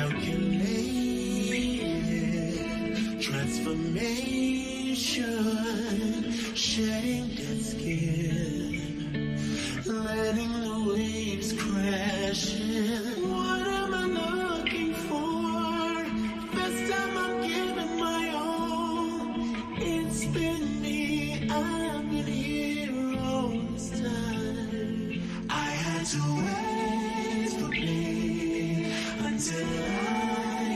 calculated transformation, shedding dead skin, letting the waves crash in. What am I looking for? This time I'm giving my all. It's been me, I've been here all this time. I had to wait for me until I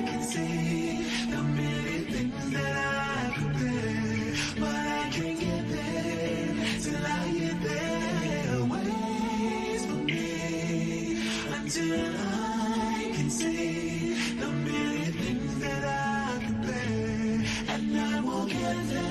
can see the many things that I could bear, but I can't get there till I get there. Ways for me until I can see the many things that I could bear, and I will get there.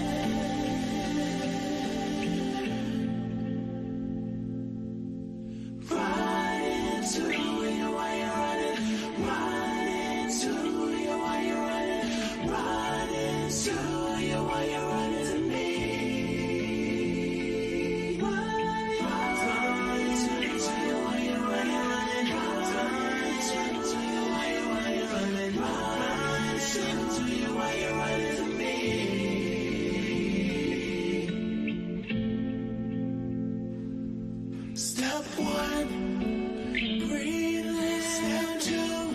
Step one, breathe in. Step two,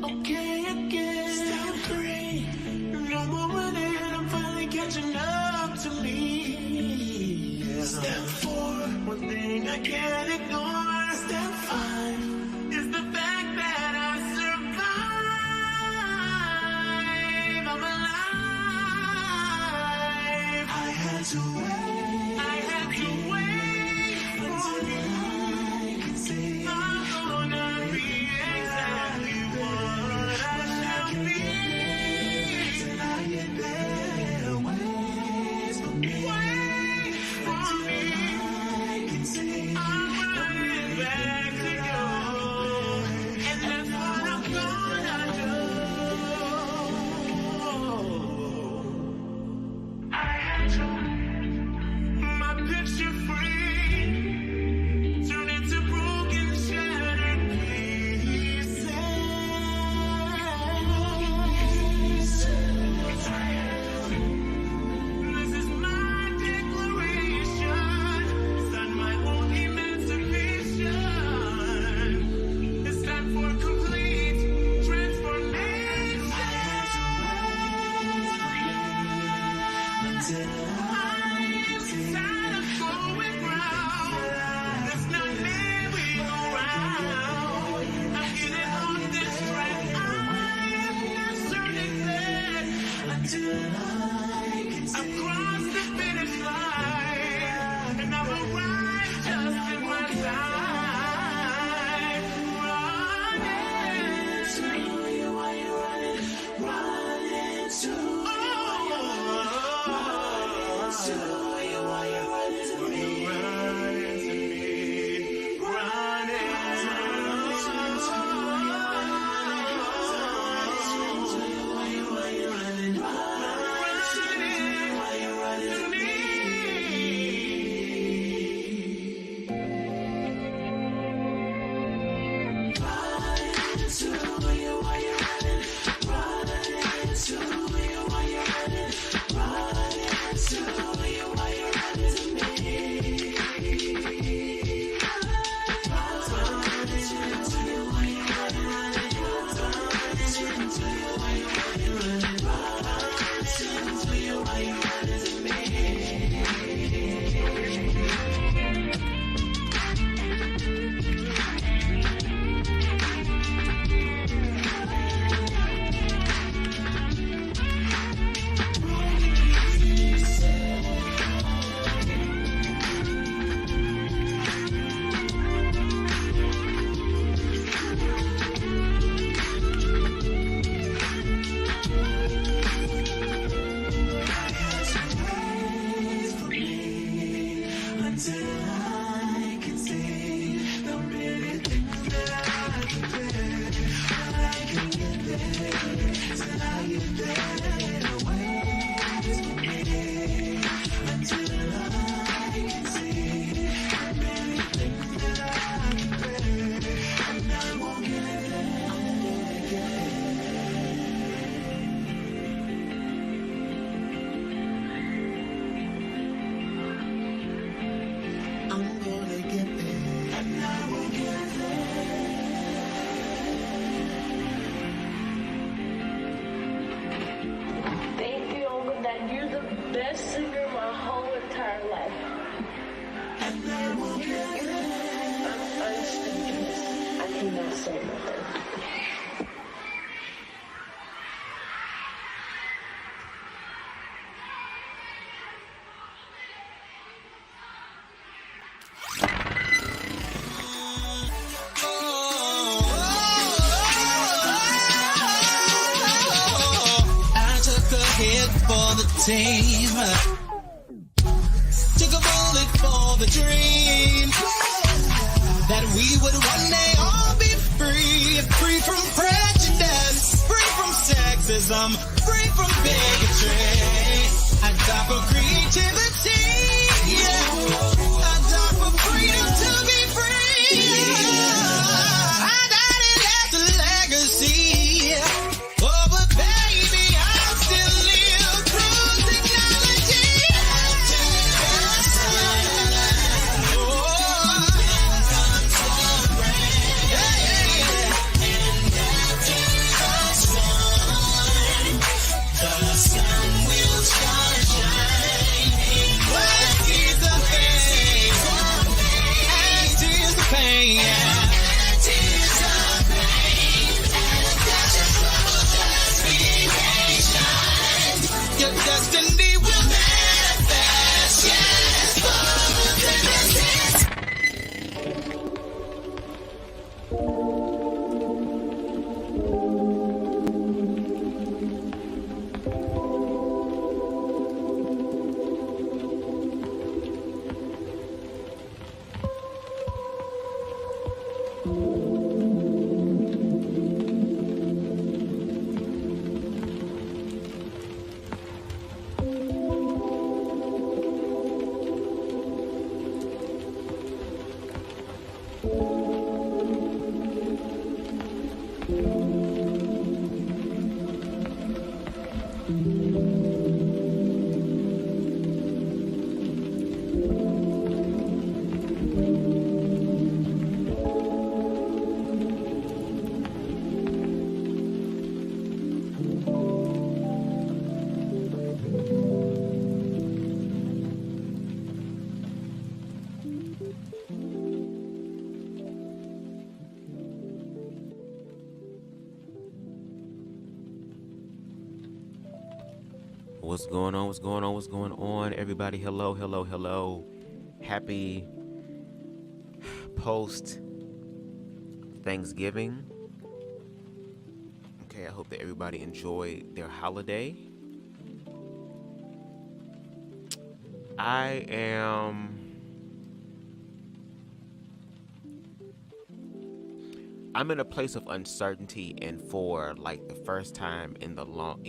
okay again. Step three, no more running, I'm finally catching up to me. Yeah. Step four, one thing I can't ignore. Step five is the fact that I survived. I'm alive. I had to wait. I had to wait. My picture team. Took a bullet for the dream that we would one day all be free. Free from prejudice, free from sexism, free from bigotry. I die for creativity. I die for freedom to be free. I died and left a legacy. Oh, but baby, I still live through technology. The sun will start shining. What is the pain? And is the pain. And is the pain. And just be patient. Your destiny will manifest. Yes, What's going on? What's going on? What's going on? Everybody, hello, hello, hello. Happy post Thanksgiving. Okay, I hope that everybody enjoyed their holiday. I'm in a place of uncertainty, and for like the first time in the longest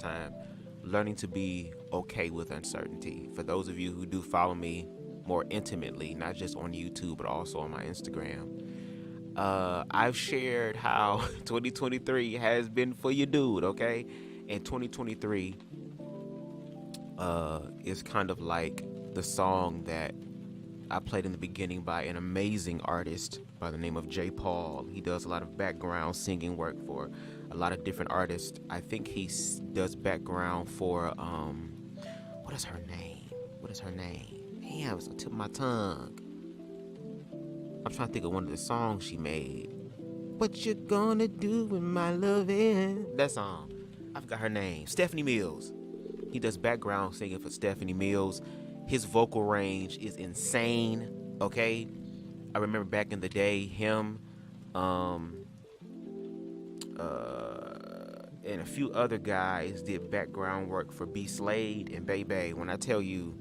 time, learning to be okay with uncertainty. For those of you who do follow me more intimately, not just on YouTube, but also on my Instagram, I've shared how 2023 has been for you, dude, okay? And 2023 is kind of like the song that I played in the beginning by an amazing artist by the name of J. Paul. He does a lot of background singing work for a lot of different artists. I think he does background for what is her name? Damn, it was on the tip of my tongue. I'm trying to think of one of the songs she made. What you gonna do with my loving? That song. I forgot her name. Stephanie Mills. He does background singing for Stephanie Mills. His vocal range is insane, okay? I remember back in the day, him, and a few other guys did background work for B. Slade and Bebe. When I tell you,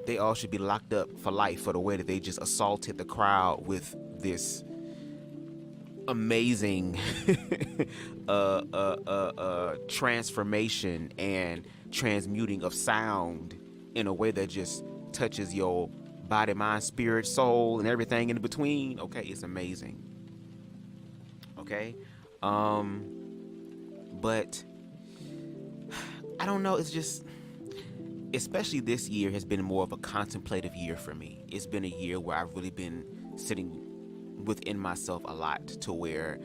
they all should be locked up for life for the way that they just assaulted the crowd with this amazing transformation and transmuting of sound in a way that just touches your body, mind, spirit, soul, and everything in between. Okay, it's amazing. Okay, but I don't know, it's just, especially this year has been more of a contemplative year for me. It's been a year where I've really been sitting within myself a lot, to where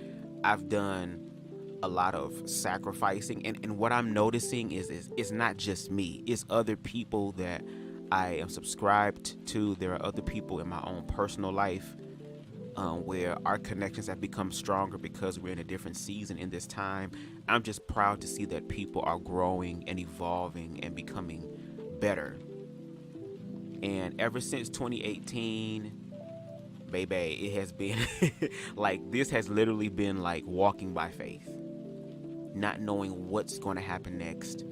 I've done a lot of sacrificing, and what I'm noticing is it's not just me, it's other people that I am subscribed to. There are other people in my own personal life where our connections have become stronger because we're in a different season in this time. I'm just proud to see that people are growing and evolving and becoming better. And ever since 2018, baby, it has been like, this has literally been like walking by faith. not knowing what's going to happen next,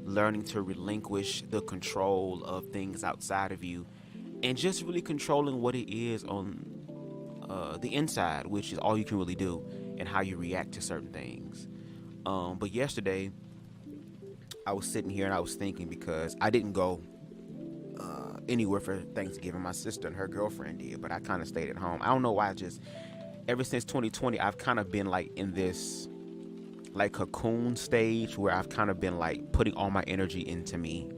learning to relinquish the control of things outside of you, and just really controlling what it is on the inside, which is all you can really do, and how you react to certain things. But yesterday, I was sitting here and I was thinking, because I didn't go anywhere for Thanksgiving. My sister and her girlfriend did, but I kind of stayed at home. I don't know why. Just ever since 2020, I've kind of been like in this like cocoon stage where I've kind of been like putting all my energy into me,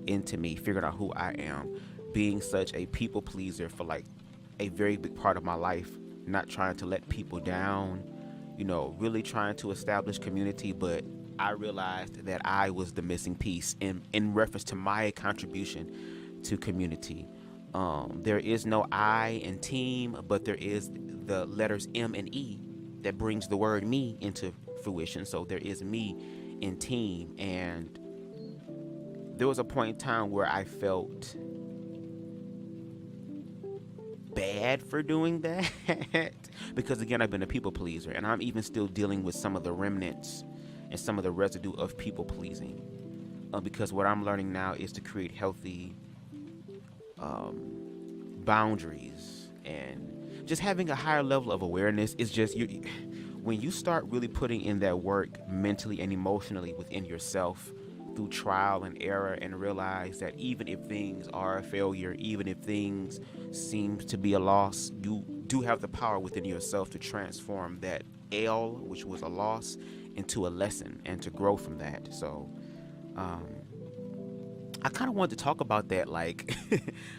figuring out who I am, being such a people pleaser for like a very big part of my life, not trying to let people down, really trying to establish community. But I realized that I was the missing piece in reference to my contribution to community. There is no I in team, but there is the letters M and E that brings the word me into fruition. So there is me in team. And there was a point in time where I felt bad for doing that because again, I've been a people pleaser, and I'm even still dealing with some of the remnants and some of the residue of people pleasing, because what I'm learning now is to create healthy boundaries, and just having a higher level of awareness is just when you start really putting in that work mentally and emotionally within yourself through trial and error, and realize that even if things are a failure, even if things seem to be a loss, you do have the power within yourself to transform that L, which was a loss, into a lesson, and to grow from that. So I kind of wanted to talk about that, like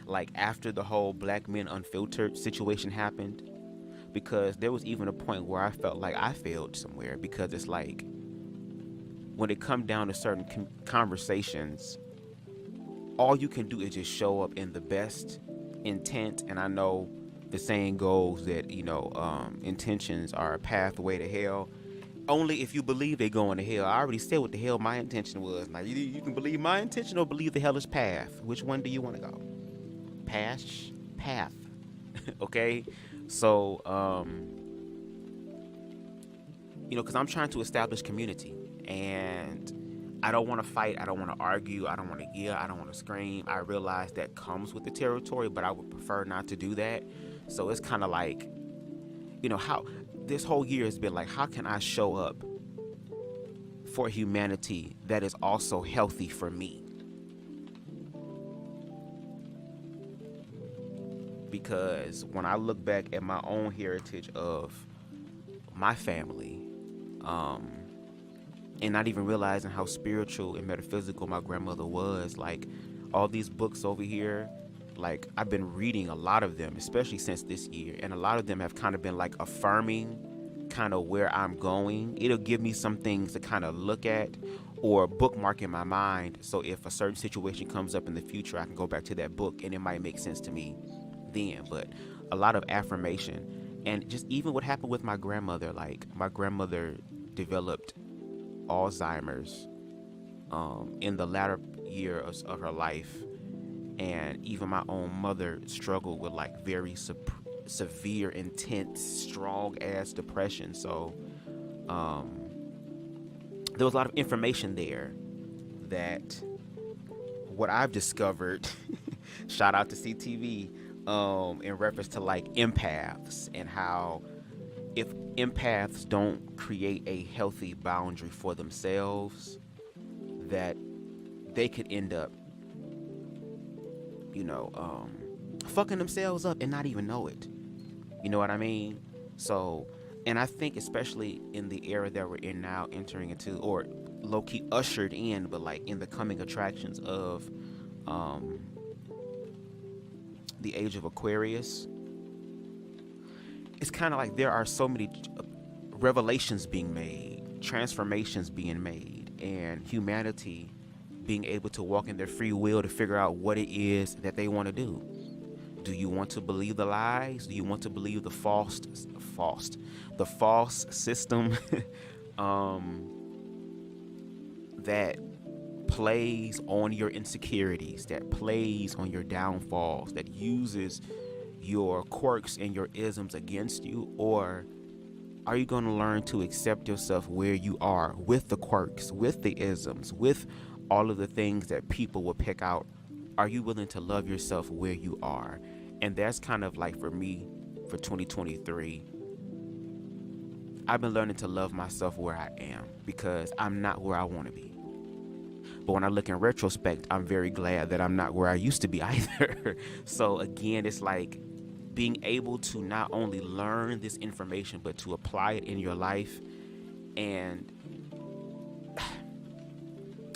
like after the whole Black Men Unfiltered situation happened, because there was even a point where I felt like I failed somewhere, because it's like when it comes down to certain conversations, all you can do is just show up in the best intent. And I know the saying goes that intentions are a pathway to hell. Only if you believe they're going to hell. I already said what the hell my intention was. Now you can believe my intention or believe the hellish path. Which one do you want to go? Path. Okay. So because I'm trying to establish community, and I don't want to fight. I don't want to argue. I don't want to yell. I don't want to scream. I realize that comes with the territory, but I would prefer not to do that. So it's kind of like, how this whole year has been like, how can I show up for humanity that is also healthy for me? Because when I look back at my own heritage of my family, and not even realizing how spiritual and metaphysical my grandmother was, like all these books over here, like I've been reading a lot of them, especially since this year, and a lot of them have kind of been like affirming kind of where I'm going. It'll give me some things to kind of look at or bookmark in my mind, so if a certain situation comes up in the future, I can go back to that book and it might make sense to me then. But a lot of affirmation, and just even what happened with my grandmother, like my grandmother developed Alzheimer's in the latter years of her life, and even my own mother struggled with like very severe, intense, strong ass depression. So there was a lot of information there that what I've discovered shout out to CTV in reference to like empaths, and how if empaths don't create a healthy boundary for themselves, that they could end up fucking themselves up and not even know it. You know what I mean? So, and I think especially in the era that we're in now, entering into, or low-key ushered in, but like in the coming attractions of the age of Aquarius, it's kind of like there are so many revelations being made, transformations being made, and humanity being able to walk in their free will to figure out what it is that they want to do. Do you want to believe the lies? Do you want to believe the false system that plays on your insecurities, that plays on your downfalls, that uses your quirks and your isms against you? Or Are you going to learn to accept yourself where you are, with the quirks, with the isms, with all of the things that people will pick out? Are you willing to love yourself where you are? And that's kind of like, for me, for 2023, I've been learning to love myself where I am, because I'm not where I want to be. But when I look in retrospect, I'm very glad that I'm not where I used to be either. So again, it's like being able to not only learn this information, but to apply it in your life. And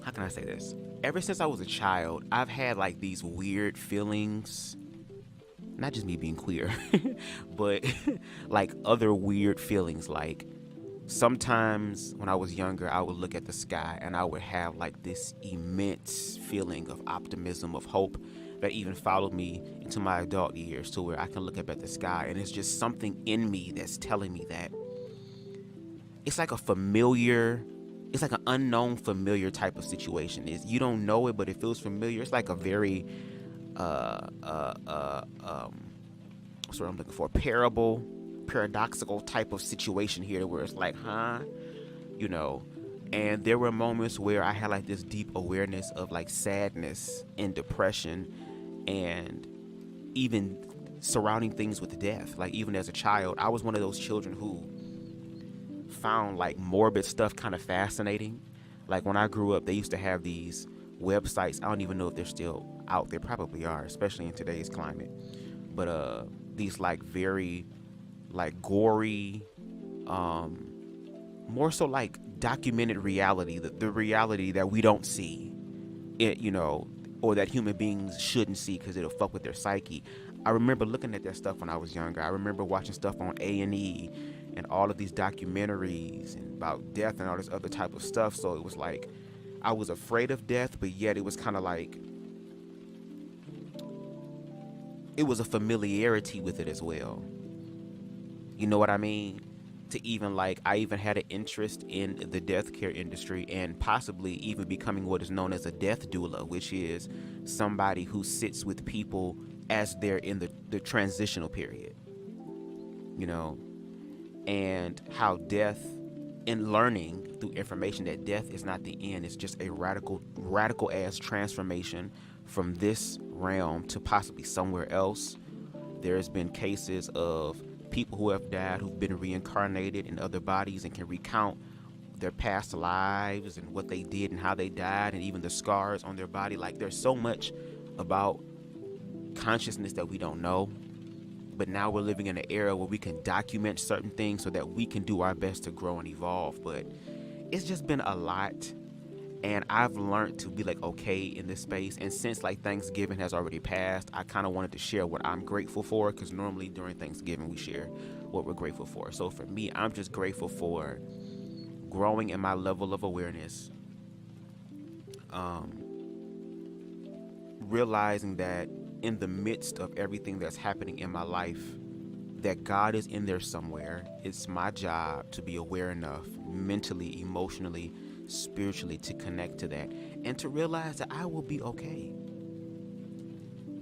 how can I say this? Ever since I was a child, I've had like these weird feelings, not just me being queer, but like other weird feelings. Like sometimes when I was younger, I would look at the sky and I would have like this immense feeling of optimism, of hope, that even followed me into my adult years, to where I can look up at the sky and it's just something in me that's telling me that it's like a familiar, it's like an unknown familiar type of situation. Is you don't know it, but it feels familiar. It's like a very what's what I'm looking for, paradoxical type of situation here, where it's like, you know. And there were moments where I had like this deep awareness of like sadness and depression, and even surrounding things with death. Like even as a child, I was one of those children who found like morbid stuff kind of fascinating. Like when I grew up, they used to have these websites. I don't even know if they're still out. They probably are, especially in today's climate. But these like very like gory, more so like documented reality, the reality that we don't see, it, you know, or that human beings shouldn't see because it'll fuck with their psyche. I remember looking at that stuff when I was younger. I remember watching stuff on A&E and all of these documentaries and about death and all this other type of stuff. So it was like I was afraid of death, but yet it was kind of like it was a familiarity with it as well. You know what I mean? To even like, I even had an interest in the death care industry, and possibly even becoming what is known as a death doula, which is somebody who sits with people as they're in the transitional period, you know, and how death, in learning through information that death is not the end, it's just a radical ass transformation from this realm to possibly somewhere else. There's been cases of people who have died who've been reincarnated in other bodies and can recount their past lives and what they did and how they died, and even the scars on their body. Like there's so much about consciousness that we don't know, but now we're living in an era where we can document certain things so that we can do our best to grow and evolve. But it's just been a lot, and I've learned to be like okay in this space. And since like Thanksgiving has already passed, I kind of wanted to share what I'm grateful for, because normally during Thanksgiving we share what we're grateful for. So for me, I'm just grateful for growing in my level of awareness, realizing that in the midst of everything that's happening in my life, that God is in there somewhere. It's my job to be aware enough mentally, emotionally, spiritually, to connect to that and to realize that I will be okay.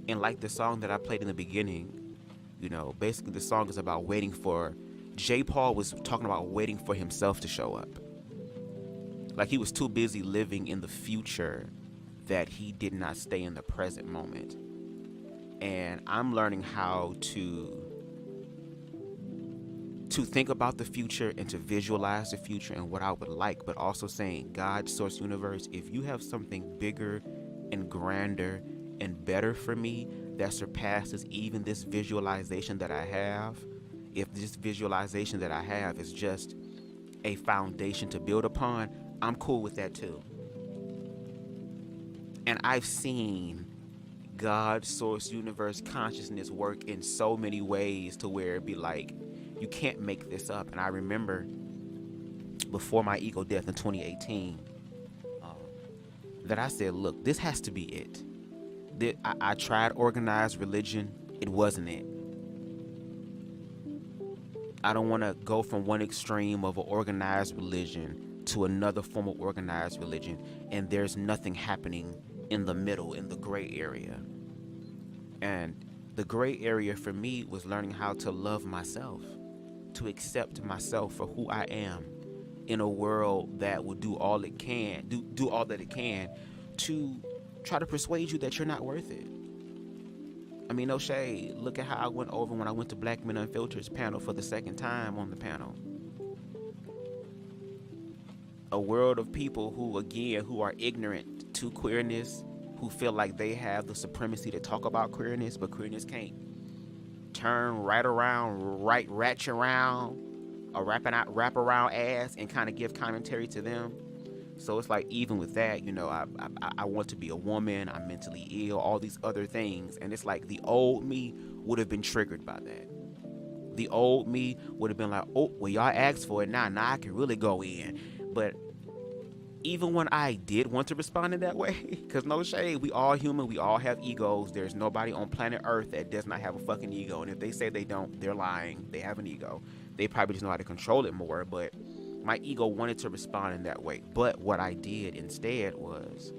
And like the song that I played in the beginning, you know, basically the song is about waiting for, J. Paul was talking about waiting for himself to show up. Like he was too busy living in the future that he did not stay in the present moment. And I'm learning how to think about the future and to visualize the future and what I would like, but also saying, God, source, universe, if you have something bigger and grander and better for me that surpasses even this visualization that I have, if this visualization that I have is just a foundation to build upon, I'm cool with that too. And I've seen God, source, universe, consciousness work in so many ways to where it'd be like, you can't make this up. And I remember before my ego death in 2018, that I said, look, this has to be it. I tried organized religion. It wasn't it. I don't want to go from one extreme of an organized religion to another form of organized religion, and there's nothing happening in the middle, in the gray area. And the gray area for me was learning how to love myself, to accept myself for who I am in a world that will do all it can, do all that it can to try to persuade you that you're not worth it. I mean, no shade. Look at how I went over when I went to Black Men Unfiltered's panel for the second time on the panel. A world of people who, again, who are ignorant to queerness, who feel like they have the supremacy to talk about queerness, but queerness can't turn right around, ratchet around, or wrap around ass and kind of give commentary to them. So it's like, even with that, you know, I want to be a woman, I'm mentally ill, all these other things. And it's like the old me would have been triggered by that. The old me would have been like, oh, well, y'all asked for it now I can really go in. But even when I did want to respond in that way, because no shade, we all human, we all have egos. There's nobody on planet Earth that does not have a fucking ego. And if they say they don't, they're lying. They have an ego. They probably just know how to control it more. But my ego wanted to respond in that way. But what I did instead was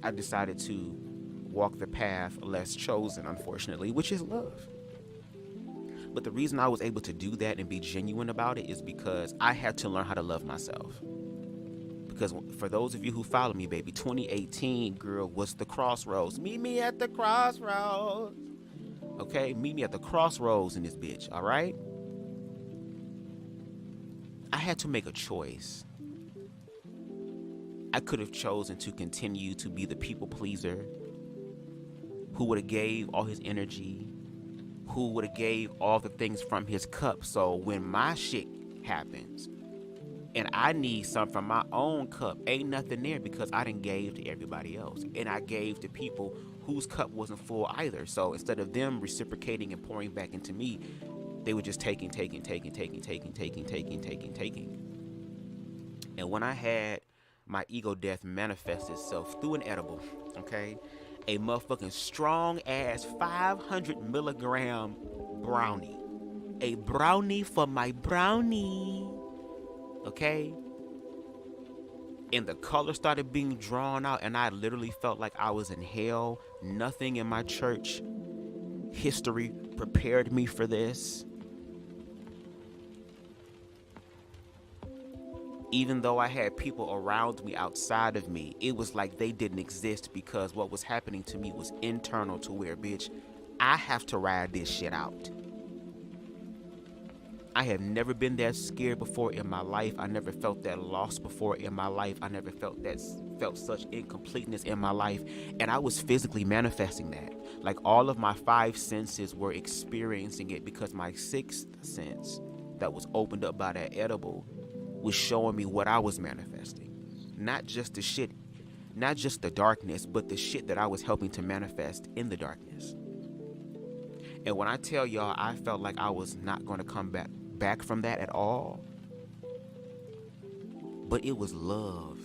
I decided to walk the path less chosen, unfortunately, which is love. But the reason I was able to do that and be genuine about it is because I had to learn how to love myself. Because for those of you who follow me, baby, 2018, girl, was the crossroads. Meet me at the crossroads. Okay? Meet me at the crossroads in this bitch, all right? I had to make a choice. I could have chosen to continue to be the people pleaser who would have gave all his energy, who would have gave all the things from his cup. So when my shit happens and I need some from my own cup, ain't nothing there because I done gave to everybody else. And I gave to people whose cup wasn't full either. So instead of them reciprocating and pouring back into me, they were just taking. And when I had my ego death manifest itself through an edible, okay, a motherfucking strong ass 500 milligram brownie, a brownie for my brownie, okay, and the color started being drawn out, and I literally felt like I was in hell. Nothing in my church history prepared me for this. Even though I had people around me outside of me, it was like they didn't exist because what was happening to me was internal to where, bitch, I have to ride this shit out. I have never been that scared before in my life. I never felt that lost before in my life. I never felt such incompleteness in my life. And I was physically manifesting that. Like all of my 5 senses were experiencing it because my 6th sense that was opened up by that edible was showing me what I was manifesting. Not just the shit, not just the darkness, but the shit that I was helping to manifest in the darkness. And when I tell y'all, I felt like I was not going to come back from that at all. But it was love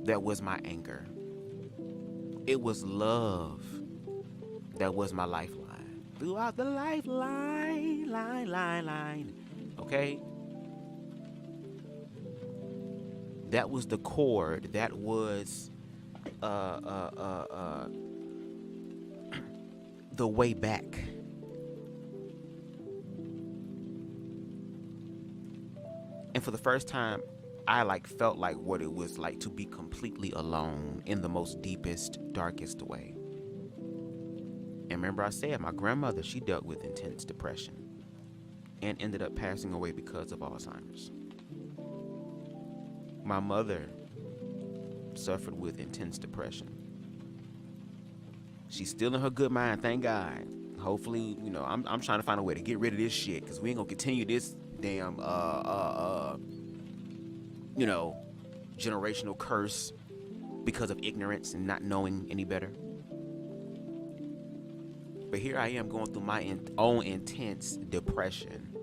that was my anchor. It was love that was my lifeline. Throughout the lifeline, line. Okay? That was the cord. That was the way back. And for the first time, I felt like what it was like to be completely alone in the most deepest, darkest way. And remember I said my grandmother, she dealt with intense depression and ended up passing away because of Alzheimer's. My mother suffered with intense depression. She's still in her good mind, thank God. Hopefully, you know, I'm trying to find a way to get rid of this shit because we ain't gonna continue this damn you know, generational curse because of ignorance and not knowing any better. But here I am going through my own intense depression.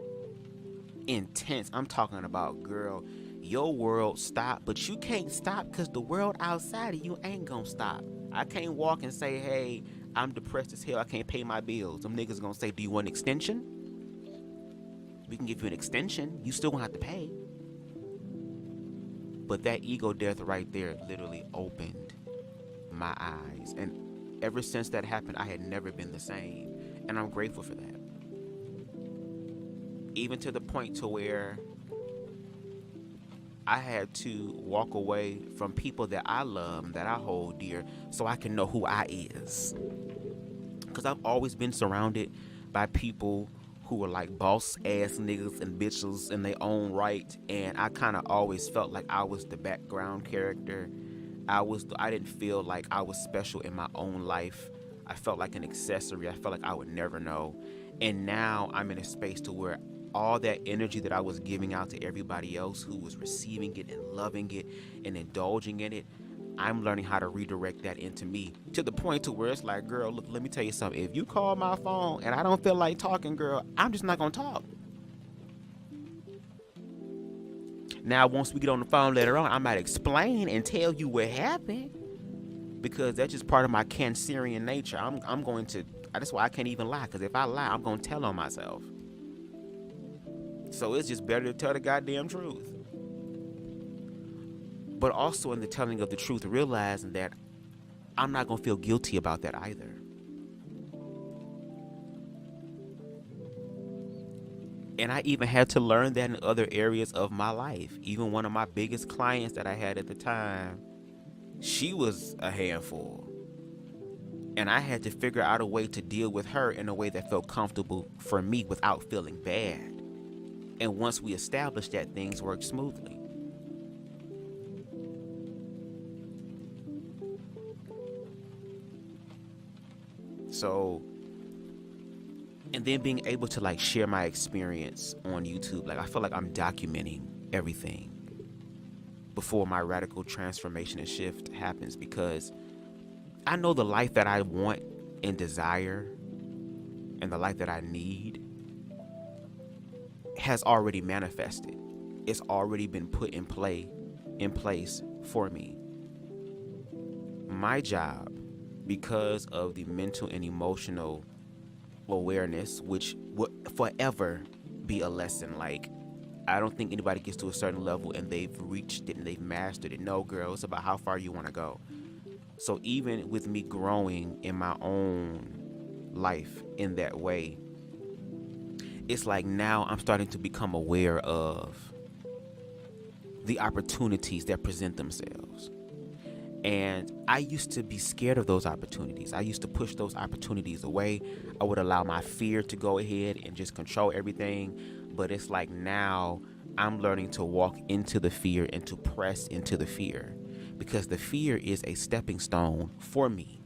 Intense. I'm talking about, girl, your world stopped, but you can't stop because the world outside of you ain't gonna stop. I can't walk and say, hey, I'm depressed as hell, I can't pay my bills. Them niggas gonna say, do you want an extension? We can give you an extension. You still gonna have to pay. But that ego death right there literally opened my eyes. And ever since that happened, I had never been the same. And I'm grateful for that. even to the point to where I had to walk away from people that I love and that I hold dear so I can know who I is. Because I've always been surrounded by people who are like boss ass niggas and bitches in their own right, and I kind of always felt like I was the background character. I didn't feel like I was special in my own life. I felt like an accessory. I felt like I would never know. And now I'm in a space to where all that energy that I was giving out to everybody else who was receiving it and loving it and indulging in it, I'm learning how to redirect that into me, to the point to where it's like, girl, look, let me tell you something. If you call my phone and I don't feel like talking, girl, I'm just not gonna talk. Now, once we get on the phone later on, I might explain and tell you what happened, because that's just part of my Cancerian nature. I'm going to. That's why I can't even lie, because if I lie, I'm gonna tell on myself. So it's just better to tell the goddamn truth. But also in the telling of the truth, realizing that I'm not going to feel guilty about that either. And I even had to learn that in other areas of my life. Even one of my biggest clients that I had at the time, she was a handful. And I had to figure out a way to deal with her in a way that felt comfortable for me without feeling bad. And once we established that, things worked smoothly. So, and then being able to like share my experience on YouTube, like I feel like I'm documenting everything before my radical transformation and shift happens, because I know the life that I want and desire and the life that I need has already manifested. It's already been put in place for me. My job, because of the mental and emotional awareness, which would forever be a lesson. Like, I don't think anybody gets to a certain level and they've reached it and they've mastered it. No, girl, it's about how far you want to go. So even with me growing in my own life in that way, it's like now I'm starting to become aware of the opportunities that present themselves. And I used to be scared of those opportunities. I used to push those opportunities away. I would allow my fear to go ahead and just control everything. But it's like now I'm learning to walk into the fear and to press into the fear, because the fear is a stepping stone for me.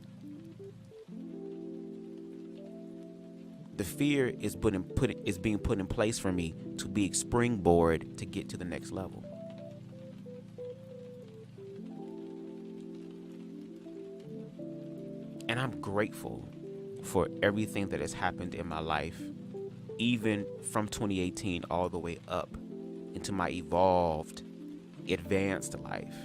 The fear is being put in place for me to be a springboard to get to the next level. And I'm grateful for everything that has happened in my life, even from 2018 all the way up into my evolved, advanced life.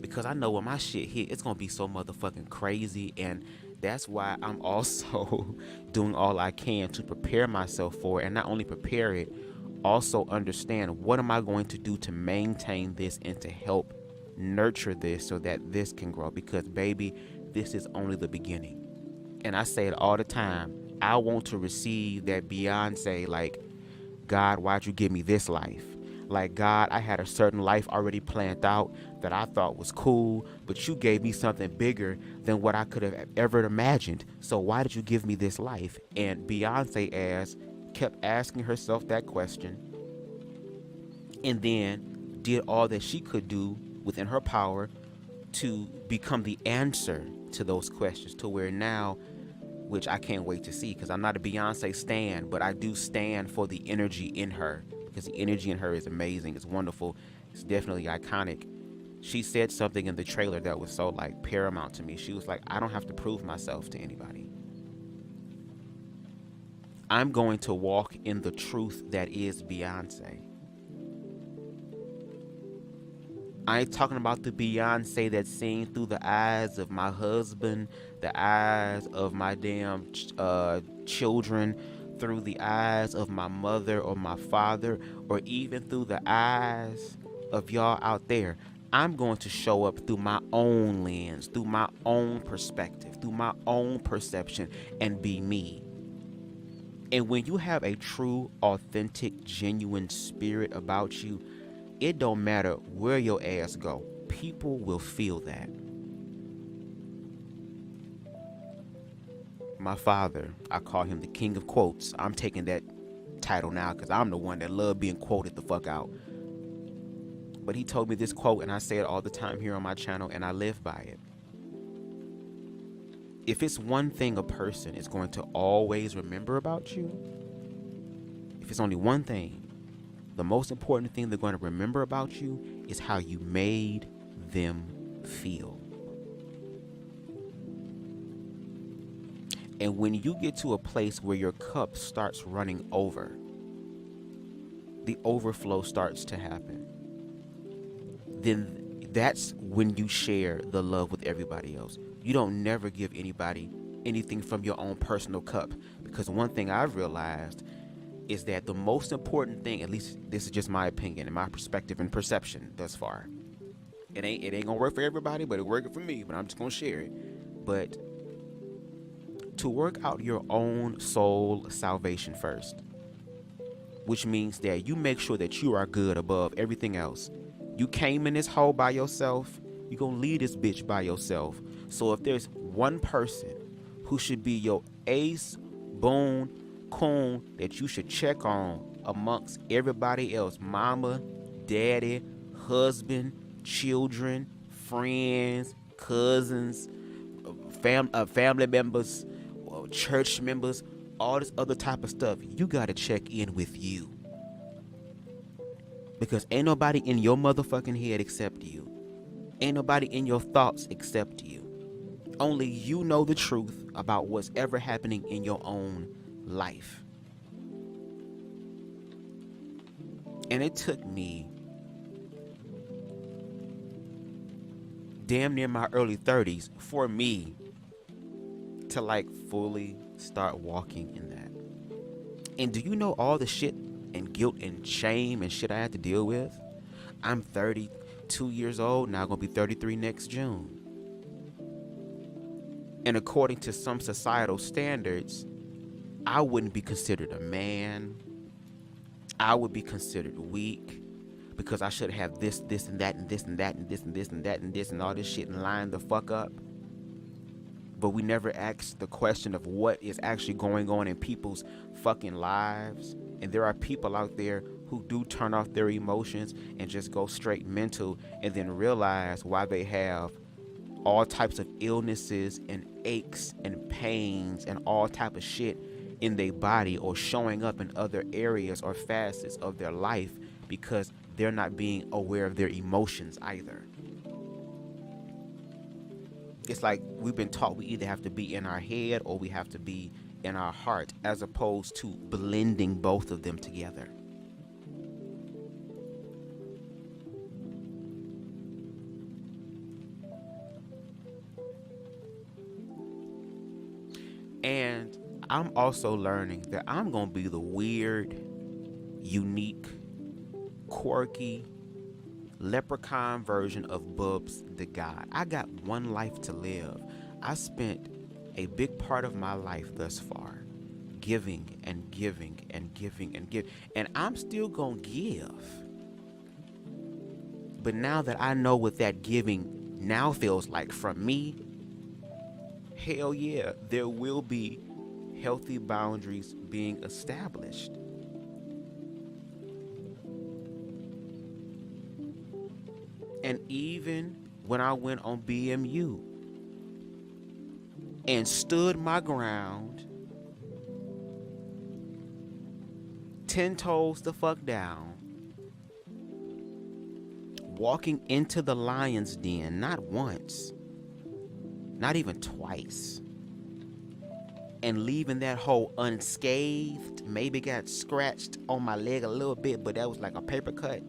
Because I know when my shit hit, it's going to be so motherfucking crazy. And that's why I'm also doing all I can to prepare myself for it. And not only prepare it, also understand what am I going to do to maintain this and to help nurture this so that this can grow. Because baby, this is only the beginning. And I say it all the time. I want to receive that Beyonce, like, God, why'd you give me this life? Like, God, I had a certain life already planned out that I thought was cool, but you gave me something bigger than what I could have ever imagined. So why did you give me this life? And Beyonce kept asking herself that question, and then did all that she could do within her power to become the answer to those questions, to where now, which I can't wait to see, because I'm not a Beyonce stan, but I do stand for the energy in her, because the energy in her is amazing. It's wonderful. It's definitely iconic. She said something in the trailer that was so like paramount to me. She was like, I don't have to prove myself to anybody. I'm going to walk in the truth that is Beyonce. I ain't talking about the Beyonce that's seen through the eyes of my husband, the eyes of my damn children, through the eyes of my mother or my father, or even through the eyes of y'all out there. I'm going to show up through my own lens, through my own perspective, through my own perception, and be me. And when you have a true, authentic, genuine spirit about you, it don't matter where your ass go. People will feel that. My father, I call him the king of quotes. I'm taking that title now because I'm the one that love being quoted the fuck out. But he told me this quote, and I say it all the time here on my channel, and I live by it. If it's one thing a person is going to always remember about you, if it's only one thing, the most important thing they're going to remember about you is how you made them feel. And when you get to a place where your cup starts running over, the overflow starts to happen, then that's when you share the love with everybody else. You don't never give anybody anything from your own personal cup, because one thing I've realized is that the most important thing, at least this is just my opinion and my perspective and perception thus far, it ain't gonna work for everybody, but it worked for me, but I'm just gonna share it. But to work out your own soul salvation first, which means that you make sure that you are good above everything else. You came in this hole by yourself, you're gonna leave this bitch by yourself. So if there's one person who should be your ace, boon, coon that you should check on amongst everybody else, mama, daddy, husband, children, friends, cousins, family members, church members, all this other type of stuff, you gotta check in with you. Because ain't nobody in your motherfucking head except you. Ain't nobody in your thoughts except you. Only you know the truth about what's ever happening in your own life. And it took me damn near my early 30s for me to like fully start walking in that. And do you know all the shit and guilt and shame and shit I had to deal with? I'm 32 years old, now gonna be 33 next June. And according to some societal standards, I wouldn't be considered a man. I would be considered weak because I should have this, and that, and this, and that, and this, and this, and that, and this, and all this shit and line the fuck up. But we never ask the question of what is actually going on in people's fucking lives. And there are people out there who do turn off their emotions and just go straight mental, and then realize why they have all types of illnesses and aches and pains and all type of shit in their body, or showing up in other areas or facets of their life, because they're not being aware of their emotions either. It's like we've been taught we either have to be in our head or we have to be in our heart, as opposed to blending both of them together. And I'm also learning that I'm going to be the weird, unique, quirky, leprechaun version of BubzDaGawd. I got one life to live. I spent a big part of my life thus far giving and giving and giving and giving. And I'm still going to give. But now that I know what that giving now feels like from me, hell yeah, there will be healthy boundaries being established. And even when I went on BMU and stood my ground, 10 toes the fuck down, walking into the lion's den, not once, not even twice, and leaving that hole unscathed. Maybe got scratched on my leg a little bit, but that was like a paper cut.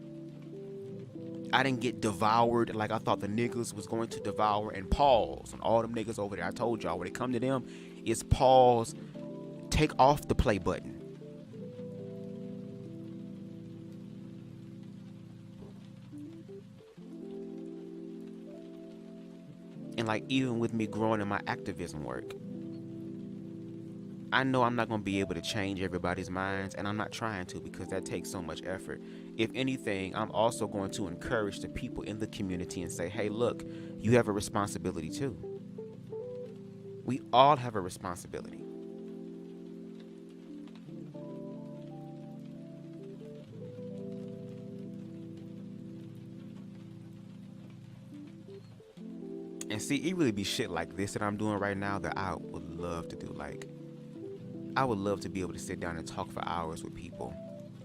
I didn't get devoured like I thought the niggas was going to devour. And pause on all them niggas over there. I told y'all, when it come to them, it's pause, take off the play button. And like, even with me growing in my activism work, I know I'm not going to be able to change everybody's minds, and I'm not trying to because that takes so much effort. If anything, I'm also going to encourage the people in the community and say, hey, look, you have a responsibility too. We all have a responsibility. And see, it really be shit like this that I'm doing right now that I would love to do. Like, I would love to be able to sit down and talk for hours with people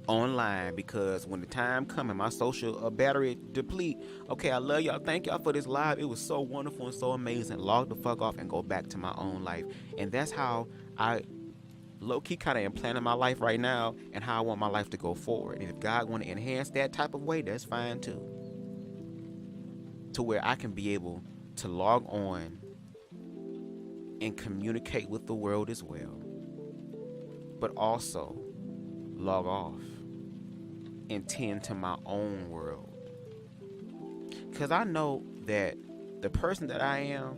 online, because when the time comes and my social battery deplete, okay, I love y'all, thank y'all for this live, it was so wonderful and so amazing, log the fuck off and go back to my own life. And that's how I low-key kind of implanted my life right now, and how I want my life to go forward. And if God want to enhance that type of way, that's fine too, to where I can be able to log on and communicate with the world as well, but also log off and tend to my own world. Because I know that the person that I am,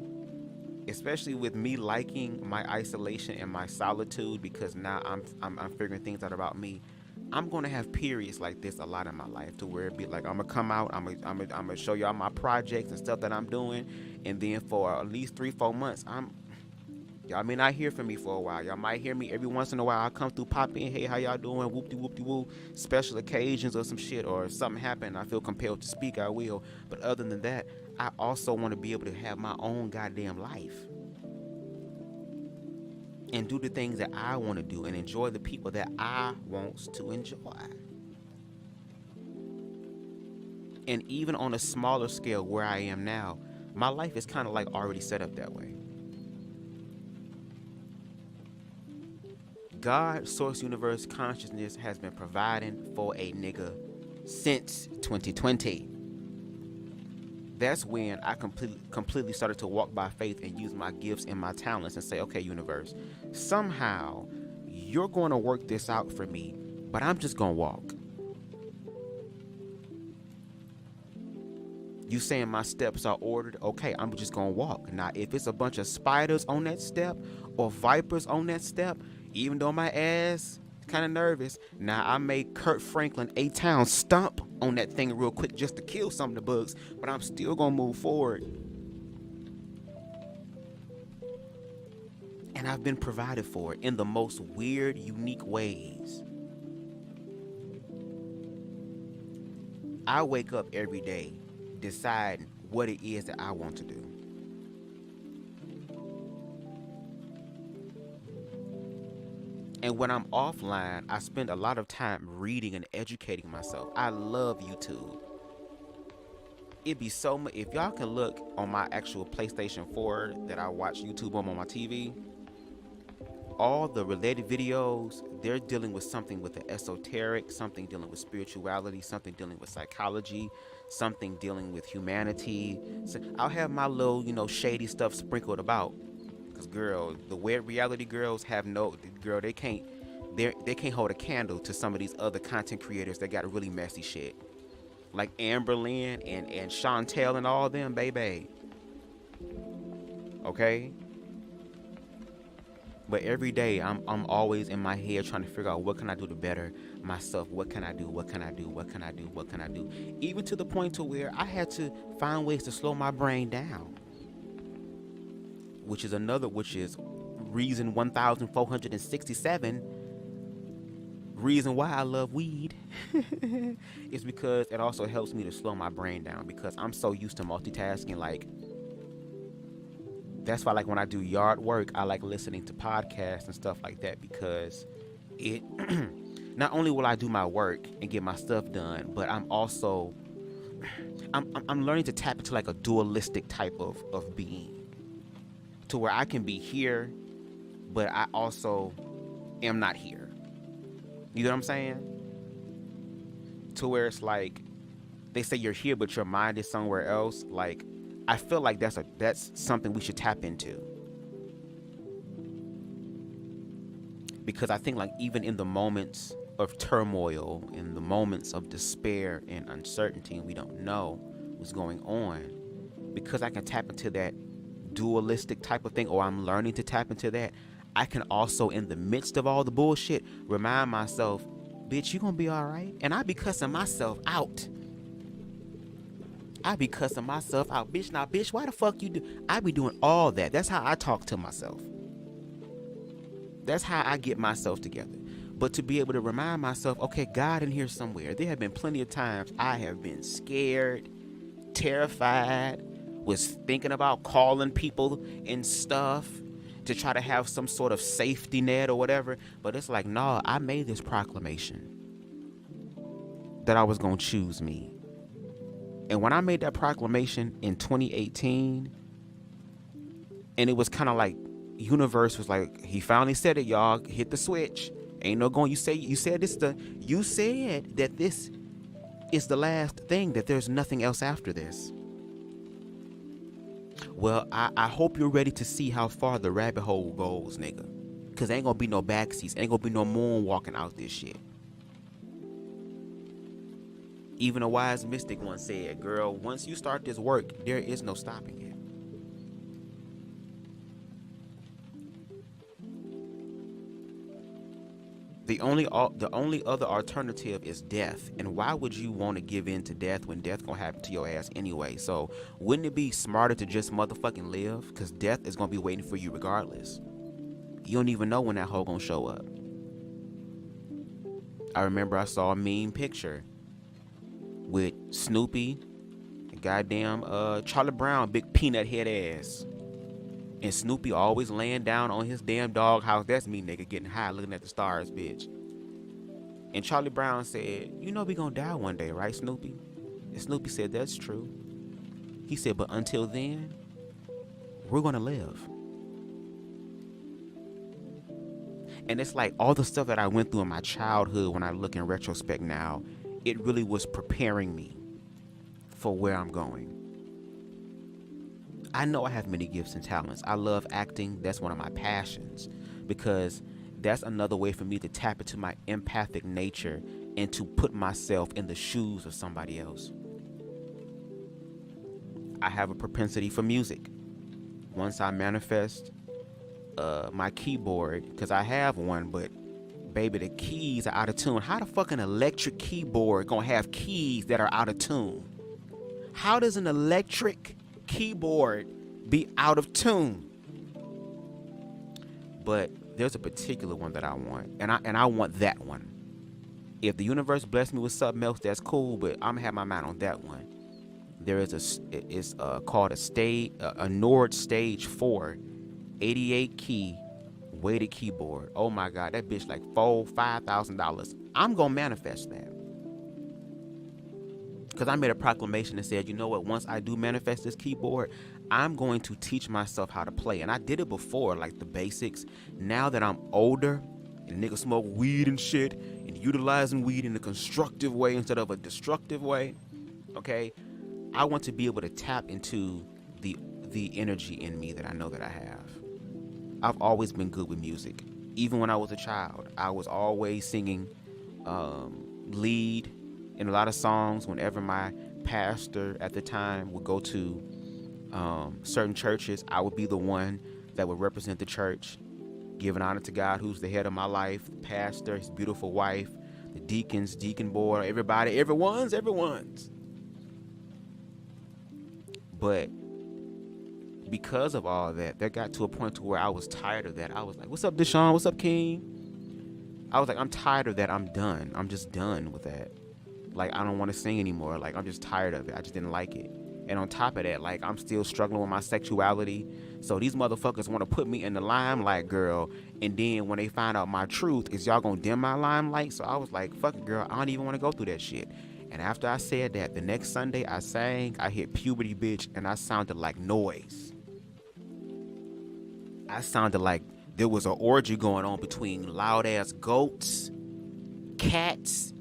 especially with me liking my isolation and my solitude, because now I'm figuring things out about me, I'm going to have periods like this a lot in my life, to where it be like I'm going to come out, I'm going to show y'all my projects and stuff that I'm doing, and then for at least 3-4 months, y'all may not hear from me for a while. Y'all might hear me every once in a while. I'll come through, pop in, hey, how y'all doing, whoop-de-whoop-de-woo, special occasions or some shit, or something happen, I feel compelled to speak, I will. But other than that, I also want to be able to have my own goddamn life and do the things that I want to do and enjoy the people that I want to enjoy. And even on a smaller scale where I am now, my life is kind of like already set up that way. God, source, universe, consciousness has been providing for a nigga since 2020. That's when I completely started to walk by faith and use my gifts and my talents and say, okay, universe, somehow you're going to work this out for me, but I'm just going to walk. You saying my steps are ordered? Okay, I'm just going to walk. Now, if it's a bunch of spiders on that step or vipers on that step, even though my ass kind of nervous, now I made Kurt Franklin A-Town stomp on that thing real quick just to kill some of the bugs, but I'm still going to move forward. And I've been provided for in the most weird, unique ways. I wake up every day deciding what it is that I want to do. And when I'm offline, I spend a lot of time reading and educating myself. I love YouTube. It'd be so much. If y'all can look on my actual PlayStation 4 that I watch YouTube on my TV, all the related videos, they're dealing with something with the esoteric, something dealing with spirituality, something dealing with psychology, something dealing with humanity. So I'll have my little, shady stuff sprinkled about. Cause girl, the weird reality girls have they can't hold a candle to some of these other content creators that got really messy shit. Like Amber Lynn and Chantel and all them, baby. Okay? But every day I'm always in my head trying to figure out what can I do to better myself. What can I do? What can I do? What can I do? What can I do? Even to the point to where I had to find ways to slow my brain down. Which is reason 1467 reason why I love weed. It's because it also helps me to slow my brain down, because I'm so used to multitasking. Like, that's why, like, when I do yard work, I like listening to podcasts and stuff like that, because it not only will I do my work and get my stuff done, but I'm also I'm learning to tap into like a dualistic type of being, to where I can be here, but I also am not here. You know what I'm saying? To where it's like, they say you're here, but your mind is somewhere else. Like, I feel like that's something we should tap into. Because I think, like, even in the moments of turmoil, in the moments of despair and uncertainty, and we don't know what's going on, because I can tap into that dualistic type of thing, or I'm learning to tap into that, I can also, in the midst of all the bullshit, remind myself, bitch, you gonna be all right. And I be cussing myself out. Bitch. Now, bitch, why the fuck you do? I be doing all that. That's how I talk to myself. That's how I get myself together. But to be able to remind myself, okay, God in here somewhere. There have been plenty of times I have been scared, terrified, was thinking about calling people and stuff to try to have some sort of safety net or whatever. But it's like, nah, I made this proclamation that I was going to choose me. And when I made that proclamation in 2018, and it was kind of like, universe was like, he finally said it, y'all. Hit the switch. Ain't no going. You said that this is the last thing, that there's nothing else after this. Well, I hope you're ready to see how far the rabbit hole goes, nigga. Cause ain't gonna be no backseats. Ain't gonna be no moonwalking out this shit. Even a wise mystic once said, girl, once you start this work, there is no stopping it. The only other alternative is death. And why would you want to give in to death when death gonna happen to your ass anyway? So wouldn't it be smarter to just motherfucking live? Because death is gonna be waiting for you regardless. You don't even know when that hoe gonna show up. I remember I saw a meme picture with Snoopy and goddamn Charlie Brown, big peanut head ass. And Snoopy always laying down on his damn doghouse. That's me, nigga, getting high, looking at the stars, bitch. And Charlie Brown said, you know we gonna die one day, right, Snoopy? And Snoopy said, that's true. He said, but until then, we're gonna live. And it's like all the stuff that I went through in my childhood, when I look in retrospect now, it really was preparing me for where I'm going. I know I have many gifts and talents. I love acting. That's one of my passions, because that's another way for me to tap into my empathic nature and to put myself in the shoes of somebody else. I have a propensity for music. Once I manifest my keyboard, because I have one, but baby, the keys are out of tune. How the fuck an electric keyboard gonna have keys that are out of tune? How does an electric keyboard be out of tune? But there's a particular one that I want, and I want that one. If the universe bless me with something else, that's cool, but I'm gonna have my mind on that one. There is it's called a Nord Stage 4 88 key weighted keyboard. Oh my god, that bitch like $5,000. I'm gonna manifest that. Because I made a proclamation and said, you know what, once I do manifest this keyboard, I'm going to teach myself how to play. And I did it before, like the basics. Now that I'm older and niggas smoke weed and shit and utilizing weed in a constructive way instead of a destructive way, okay, I want to be able to tap into the energy in me that I know that I have. I've always been good with music. Even when I was a child, I was always singing lead in a lot of songs. Whenever my pastor at the time would go to certain churches, I would be the one that would represent the church, giving honor to God, who's the head of my life, the pastor, his beautiful wife, the deacons, deacon board, everybody, everyone's. But because of all that, there got to a point to where I was tired of that. I was like, what's up, Deshaun? What's up, King? I was like, I'm tired of that. I'm done. I'm just done with that. Like, I don't want to sing anymore. Like, I'm just tired of it. I just didn't like it. And on top of that, like, I'm still struggling with my sexuality. So these motherfuckers want to put me in the limelight, girl. And then when they find out my truth, is y'all gonna dim my limelight? So I was like, fuck it, girl. I don't even want to go through that shit. And after I said that, the next Sunday I sang, I hit puberty, bitch, and I sounded like noise. I sounded like there was an orgy going on between loud ass goats, cats,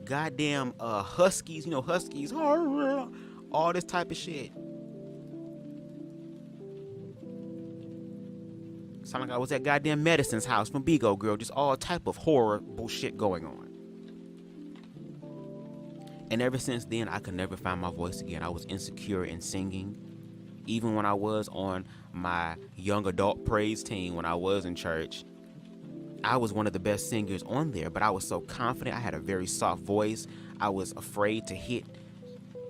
goddamn huskies, you know, huskies, all this type of shit. Sound like I was at goddamn Medicine's house from Bigo Girl, just all type of horror bullshit going on. And ever since then, I could never find my voice again. I was insecure in singing. even when I was on my young adult praise team, when I was in church, I was one of the best singers on there, but I was so confident. I had a very soft voice. I was afraid to hit,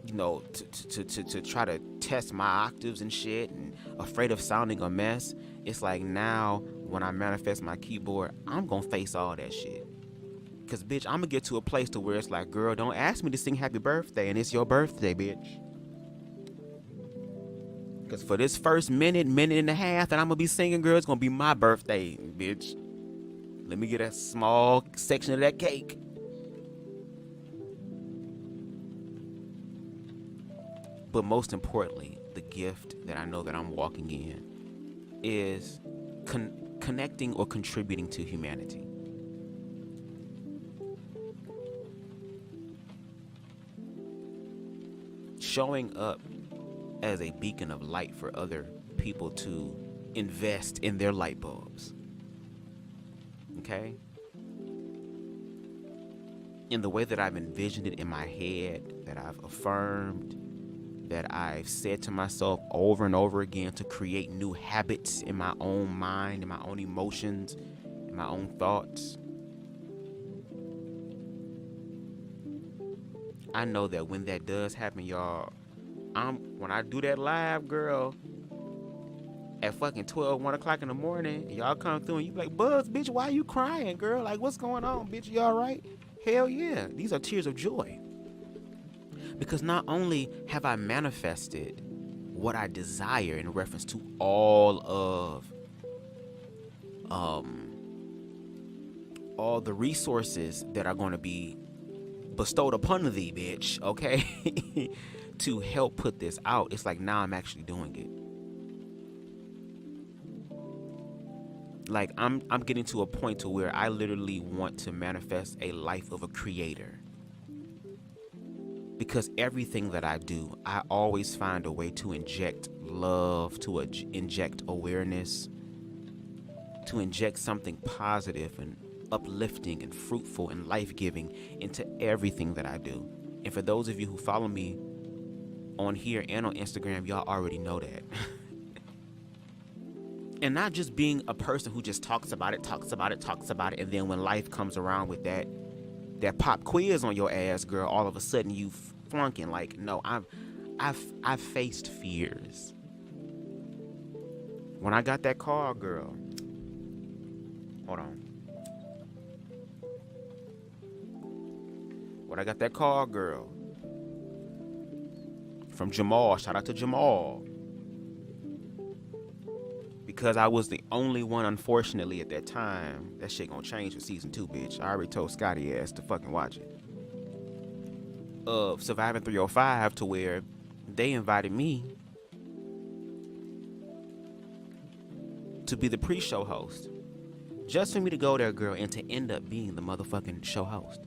to try to test my octaves and shit, and afraid of sounding a mess. It's like now when I manifest my keyboard, I'm gonna face all that shit. Cause bitch, I'm gonna get to a place to where it's like, girl, don't ask me to sing happy birthday, and it's your birthday, bitch. Cause for this first minute and a half that I'm gonna be singing, girl, it's gonna be my birthday, bitch. Let me get a small section of that cake. But most importantly, the gift that I know that I'm walking in is connecting or contributing to humanity. Showing up as a beacon of light for other people to invest in their light bulbs. Okay? In the way that I've envisioned it in my head, that I've affirmed, that I've said to myself over and over again to create new habits in my own mind, in my own emotions, in my own thoughts. I know that when that does happen, y'all, when I do that live, girl, at fucking 12, 1 o'clock in the morning, y'all come through and you be like, Buzz, bitch, why you crying, girl? Like, what's going on, bitch? You all right? Hell yeah. These are tears of joy. Because not only have I manifested what I desire in reference to all the resources that are going to be bestowed upon thee, bitch, okay? To help put this out. It's like now I'm actually doing it. Like I'm getting to a point to where I literally want to manifest a life of a creator. Because everything that I do, I always find a way to inject love, to inject awareness, to inject something positive and uplifting and fruitful and life-giving into everything that I do. And for those of you who follow me on here and on Instagram, y'all already know that. And not just being a person who just talks about it, and then when life comes around with that pop quiz on your ass, girl, all of a sudden you flunking. Like, no, I've faced fears. When I got that call, girl, hold on. When I got that call, girl, from Jamal, shout out to Jamal, because I was the only one, unfortunately, at that time. That shit gonna change for season 2, bitch. I already told Scotty ass to fucking watch it. Of Surviving 305, to where they invited me to be the pre-show host. Just for me to go there, girl, and to end up being the motherfucking show host.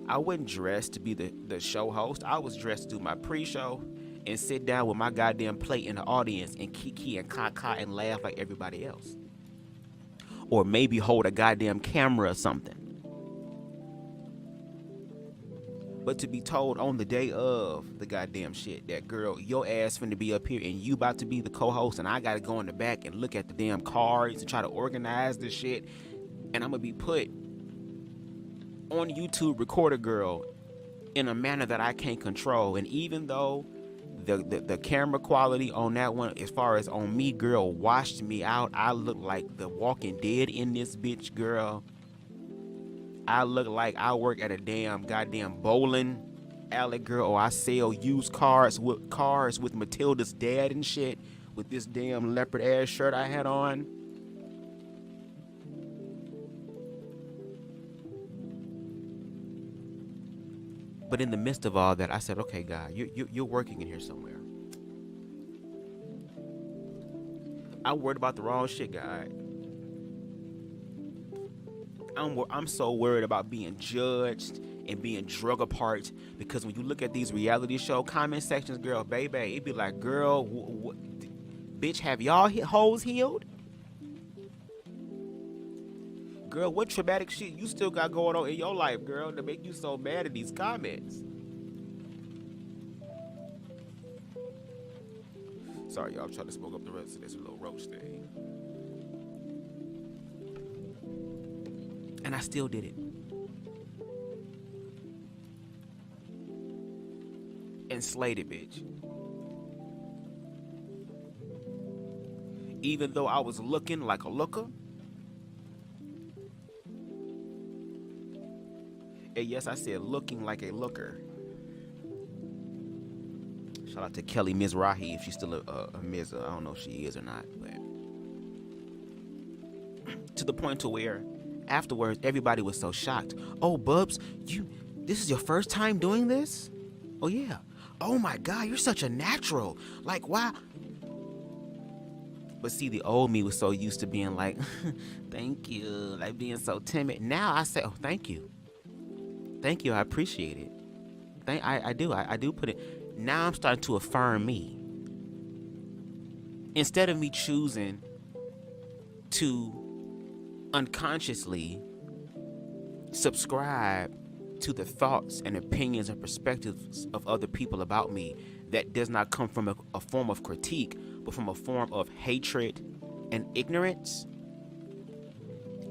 I wasn't dressed to be the show host. I was dressed to do my pre-show and sit down with my goddamn plate in the audience and kiki and caca and laugh like everybody else. Or maybe hold a goddamn camera or something. But to be told on the day of the goddamn shit that, girl, your ass finna be up here and you about to be the co-host, and I gotta go in the back and look at the damn cards and try to organize this shit, and I'm gonna be put on YouTube Recorder, girl, in a manner that I can't control. And even though the camera quality on that one, as far as on me, girl, washed me out, I look like the Walking Dead in this bitch, girl. I look like I work at a goddamn bowling alley, girl, or I sell used cars with Matilda's dad and shit, with this damn leopard ass shirt I had on. But in the midst of all that, I said, okay, God, you're working in here somewhere. I'm worried about the wrong shit, God. I'm so worried about being judged and being drug apart, because when you look at these reality show comment sections, girl, baby, it be like, girl, bitch, have y'all hoes healed? Girl, what traumatic shit you still got going on in your life, girl, to make you so mad at these comments? Sorry, y'all. I'm trying to smoke up the rest of this little roach thing. And I still did it. And slayed it, bitch. Even though I was looking like a looker. And yes, I said looking like a looker. Shout out to Kelly Mizrahi, if she's still a Miz. I don't know if she is or not, but to the point to where afterwards everybody was so shocked. Oh, Bubs, this is your first time doing this? Oh yeah. Oh my God, you're such a natural. Like, why? But see, the old me was so used to being like, thank you, like being so timid. Now I say, oh, thank you. Thank you, I appreciate it. I do put it. Now I'm starting to affirm me. Instead of me choosing to unconsciously subscribe to the thoughts and opinions and perspectives of other people about me that does not come from a form of critique, but from a form of hatred and ignorance.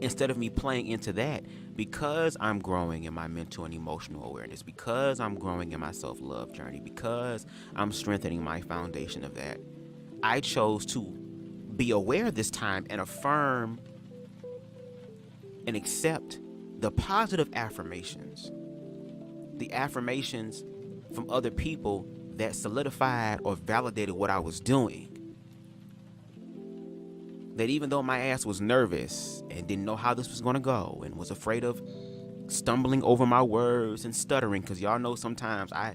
Instead of me playing into that, because I'm growing in my mental and emotional awareness, because I'm growing in my self-love journey, because I'm strengthening my foundation of that, I chose to be aware this time and affirm and accept the positive affirmations, the affirmations from other people that solidified or validated what I was doing. That even though my ass was nervous and didn't know how this was going to go and was afraid of stumbling over my words and stuttering, because y'all know sometimes I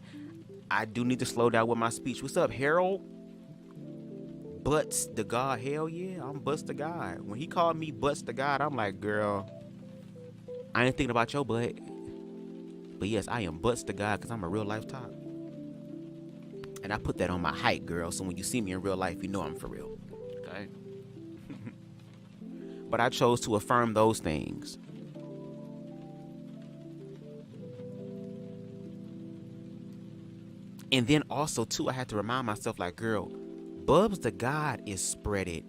do need to slow down with my speech. What's up, Harold? BubzDaGawd, hell yeah, I'm BubzDaGawd. When he called me BubzDaGawd, I'm like, girl, I ain't thinking about your butt. But yes, I am BubzDaGawd because I'm a real life top. And I put that on my height, girl, so when you see me in real life, you know I'm for real. Okay? But I chose to affirm those things. And then also, too, I had to remind myself, like, girl, BubzDaGawd is spreaded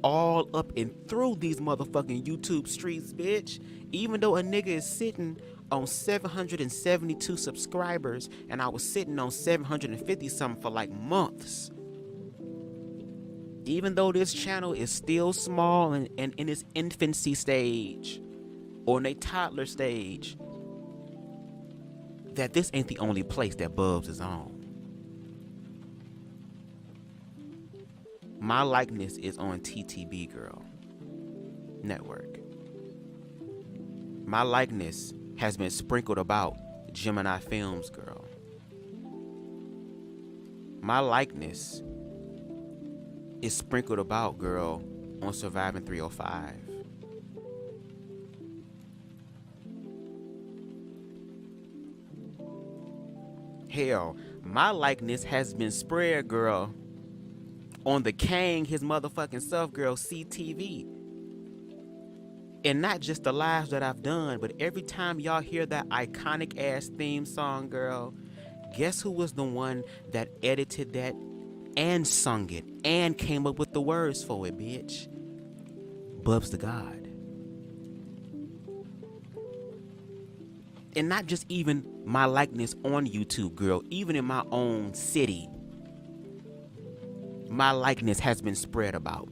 all up and through these motherfucking YouTube streets, bitch. Even though a nigga is sitting on 772 subscribers and I was sitting on 750 something for like months. Even though this channel is still small and in its infancy stage or in a toddler stage, that this ain't the only place that Bubs is on. My likeness is on TTB, girl. Network. My likeness has been sprinkled about Gemini Films, girl. My likeness is sprinkled about, girl, on Surviving 305. Hell, my likeness has been spread, girl, on the Kang, his motherfucking self, girl, CTV. And not just the lives that I've done, but every time y'all hear that iconic ass theme song, girl, guess who was the one that edited that and sung it and came up with the words for it, bitch? BubzDaGawd. And not just even my likeness on YouTube, girl, even in my own city, my likeness has been spread about.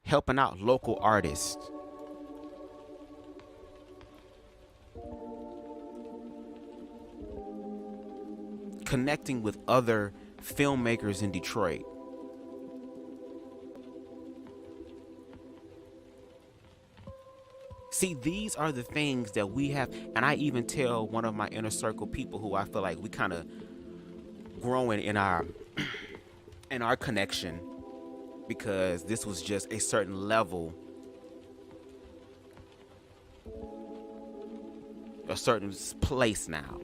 Helping out local artists. Connecting with other filmmakers in Detroit. See, these are the things that we have, and I even tell one of my inner circle people who I feel like we kind of growing in our connection, because this was just a certain level, a certain place now.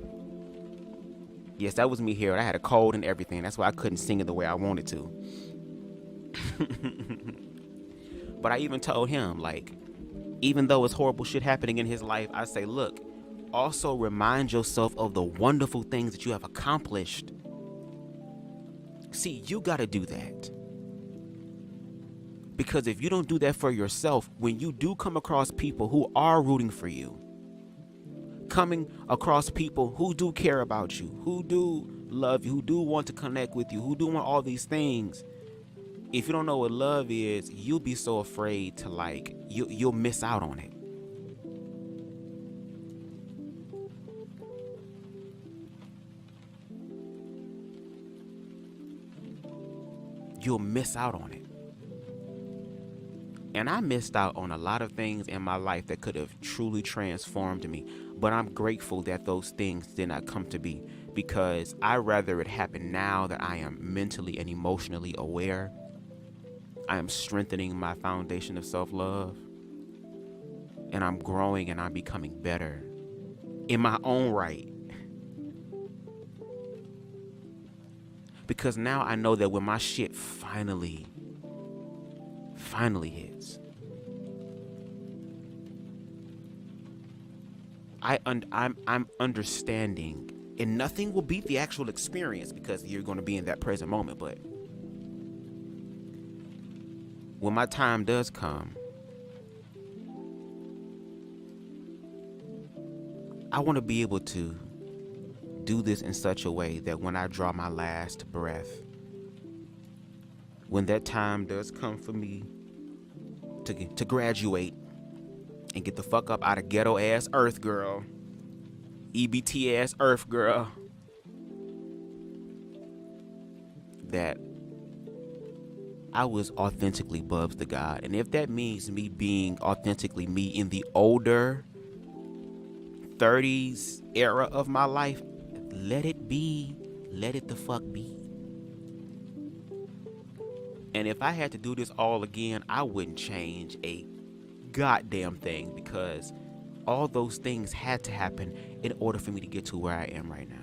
Yes, that was me here. I had a cold and everything. That's why I couldn't sing it the way I wanted to. But I even told him, like, even though it's horrible shit happening in his life, I say, look, also remind yourself of the wonderful things that you have accomplished See, you got to do that. Because if you don't do that for yourself, when you do come across people who are rooting for you, coming across people who do care about you, who do love you, who do want to connect with you, who do want all these things, if you don't know what love is, you'll be so afraid to you'll miss out on it. You'll miss out on it. And I missed out on a lot of things in my life that could have truly transformed me. But I'm grateful that those things did not come to be, because I'd rather it happen now that I am mentally and emotionally aware. I am strengthening my foundation of self-love. And I'm growing and I'm becoming better in my own right. Because now I know that when my shit finally hits, I'm understanding, and nothing will beat the actual experience because you're going to be in that present moment. But when my time does come, I want to be able to do this in such a way that when I draw my last breath, when that time does come for me to graduate and get the fuck up out of ghetto ass earth, girl, EBT ass earth, girl, that I was authentically BubzDaGawd. And if that means me being authentically me in the older 30s era of my life, let it be. Let it the fuck be. And if I had to do this all again, I wouldn't change a goddamn thing, because all those things had to happen in order for me to get to where I am right now.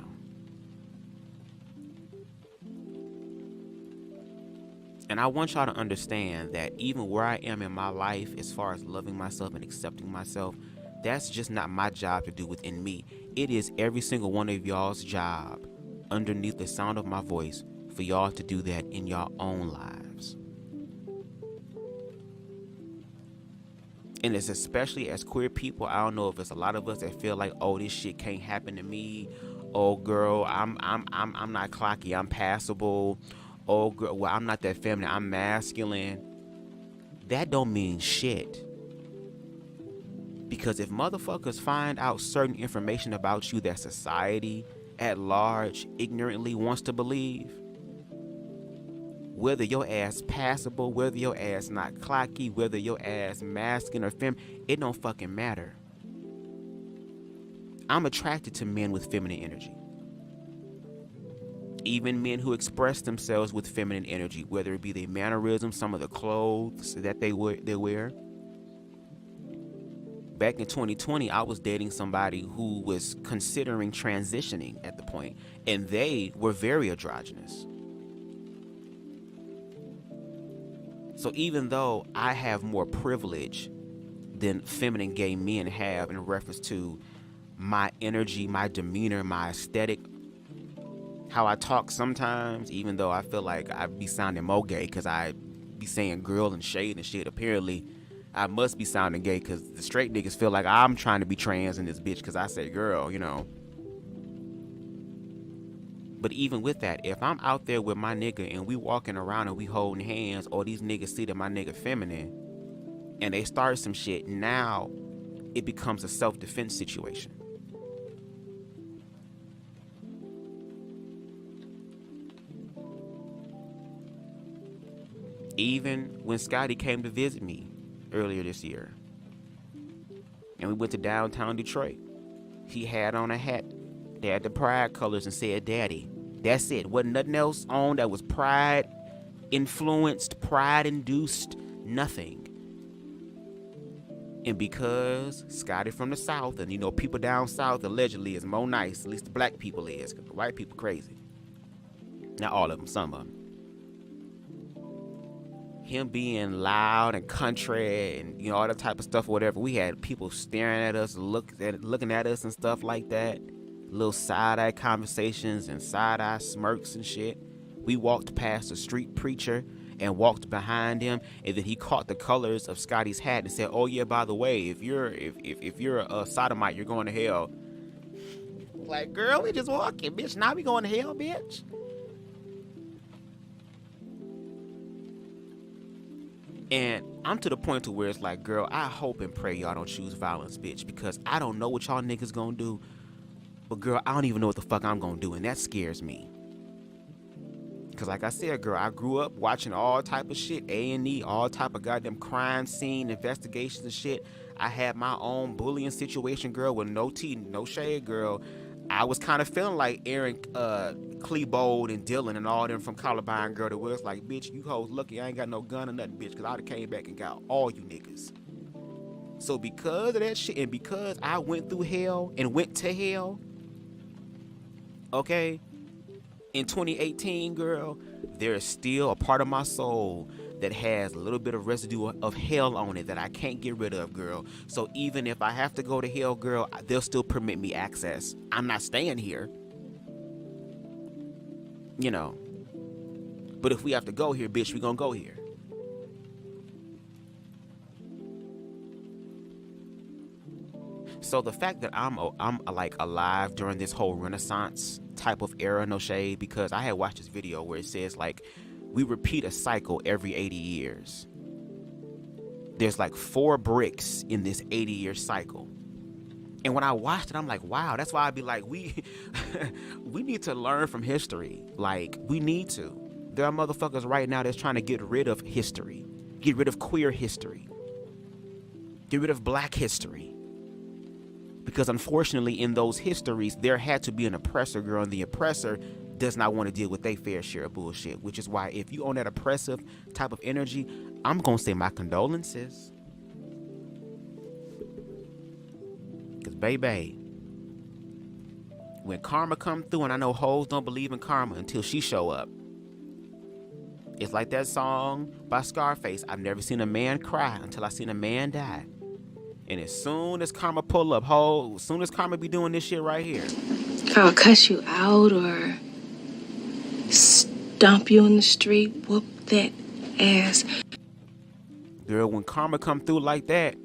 And I want y'all to understand that even where I am in my life, as far as loving myself and accepting myself, that's just not my job to do within me. It is every single one of y'all's job underneath the sound of my voice for y'all to do that in your own lives. And it's especially as queer people, I don't know if it's a lot of us that feel like, oh, this shit can't happen to me. Oh, girl, I'm not clocky, I'm passable. Oh, girl, well, I'm not that feminine, I'm masculine. That don't mean shit. Because if motherfuckers find out certain information about you that society at large ignorantly wants to believe, whether your ass passable, whether your ass not clocky, whether your ass masculine or feminine, it don't fucking matter. I'm attracted to men with feminine energy. Even men who express themselves with feminine energy, whether it be their mannerisms, some of the clothes that they wear. Back in 2020, I was dating somebody who was considering transitioning at the point, and they were very androgynous. So even though I have more privilege than feminine gay men have in reference to my energy, my demeanor, my aesthetic, how I talk sometimes, even though I feel like I be sounding more gay because I be saying girl and shade and shit, apparently I must be sounding gay because the straight niggas feel like I'm trying to be trans in this bitch because I say girl, you know. But even with that, if I'm out there with my nigga and we walking around and we holding hands, or these niggas see that my nigga feminine and they start some shit, now it becomes a self-defense situation. Even when Scotty came to visit me earlier this year and we went to downtown Detroit, he had on a hat that had the pride colors and said daddy. That's it. Wasn't nothing else on that was pride influenced, pride induced, nothing. And because Scotty from the South, and you know people down South allegedly is more nice, at least the black people is, because the white people crazy. Not all of them, some of them. Him being loud and country and, you know, all that type of stuff or whatever, we had people staring at us, looking at us and stuff like that. Little side-eye conversations and side-eye smirks and shit. We walked past a street preacher and walked behind him, and then he caught the colors of Scotty's hat and said, "Oh yeah, by the way, if you're a sodomite, you're going to hell." Like, girl, we just walking, bitch. Now we going to hell, bitch. And I'm to the point to where it's like, girl, I hope and pray y'all don't choose violence, bitch, because I don't know what y'all niggas gonna do, but girl, I don't even know what the fuck I'm gonna do, and that scares me. Because like I said, girl, I grew up watching all type of shit, A&E, all type of goddamn crime scene investigations and shit. I had my own bullying situation, girl, with no tea, no shade, girl. I was kind of feeling like Aaron Klebold and Dylan and all them from Columbine, girl, that was like, bitch, you hoes lucky I ain't got no gun or nothing, bitch, because I would've came back and got all you niggas. So because of that shit, and because I went through hell and went to hell, okay, in 2018, girl, there is still a part of my soul that has a little bit of residue of hell on it that I can't get rid of, girl. So even if I have to go to hell, girl, they'll still permit me access. I'm not staying here, you know. But if we have to go here, bitch, we gonna go here. So the fact that I'm like alive during this whole Renaissance type of era, no shade, because I had watched this video where it says like we repeat a cycle every 80 years. There's like 4 bricks in this 80-year cycle. And when I watched it, I'm like, wow, that's why I'd be like, we need to learn from history. Like, we need to. There are motherfuckers right now that's trying to get rid of history, get rid of queer history, get rid of black history. Because unfortunately, in those histories, there had to be an oppressor, girl, and the oppressor does not want to deal with their fair share of bullshit. Which is why if you own that oppressive type of energy, I'm going to say my condolences. Because, baby, when karma come through, and I know hoes don't believe in karma until she show up. It's like that song by Scarface, I've never seen a man cry until I seen a man die. And as soon as karma pull up, as soon as karma be doing this shit right here. I'll cuss you out or stomp you in the street, whoop that ass. Girl, when karma come through like that,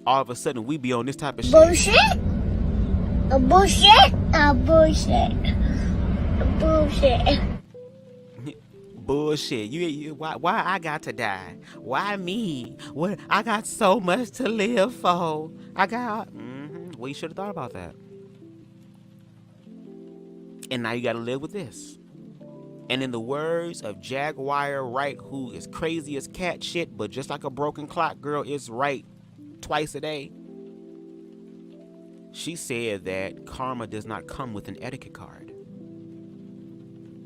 all of a sudden we be on this type of shit. Bullshit? A bullshit? A bullshit. A bullshit. Bullshit. Why I got to die? Why me? What? I got so much to live for. Well, you should have thought about that. And now you got to live with this. And in the words of Jaguar Wright, who is crazy as cat shit, but just like a broken clock, girl, it's right twice a day. She said that karma does not come with an etiquette card.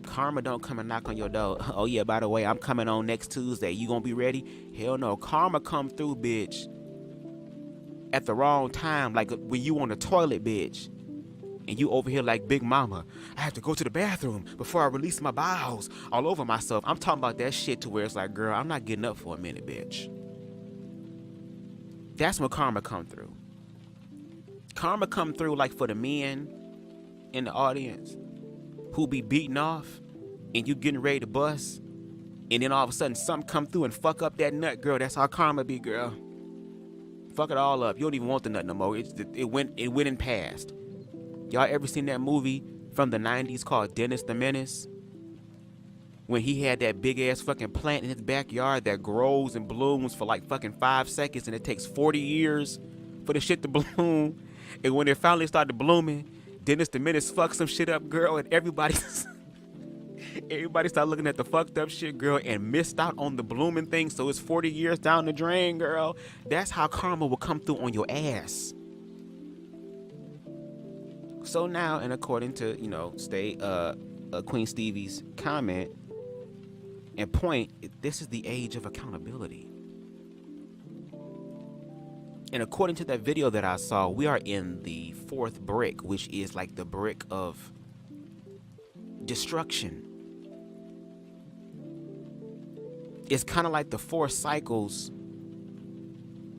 Karma don't come and knock on your door. Oh yeah, by the way, I'm coming on next Tuesday. You gonna be ready? Hell no. Karma come through, bitch, at the wrong time. Like when you on the toilet, bitch, and you over here like Big Mama. I have to go to the bathroom before I release my bowels all over myself. I'm talking about that shit to where it's like, girl, I'm not getting up for a minute, bitch. That's when karma come through. Karma come through like for the men in the audience who be beating off and you getting ready to bust, and then all of a sudden something come through and fuck up that nut, girl. That's how karma be, girl. Fuck it all up. You don't even want the nut no more. It went and passed. Y'all ever seen that movie from the 90s called Dennis the Menace? When he had that big ass fucking plant in his backyard that grows and blooms for like fucking 5 seconds, and it takes 40 years for the shit to bloom. And when it finally started blooming, Dennis the Menace fucked some shit up, girl, and everybody started looking at the fucked up shit, girl, and missed out on the blooming thing. So it's 40 years down the drain, girl. That's how karma will come through on your ass. So now, and according to, Queen Stevie's comment and point, this is the age of accountability. And according to that video that I saw, we are in the 4th brick, which is like the brick of destruction. It's kind of like the 4 cycles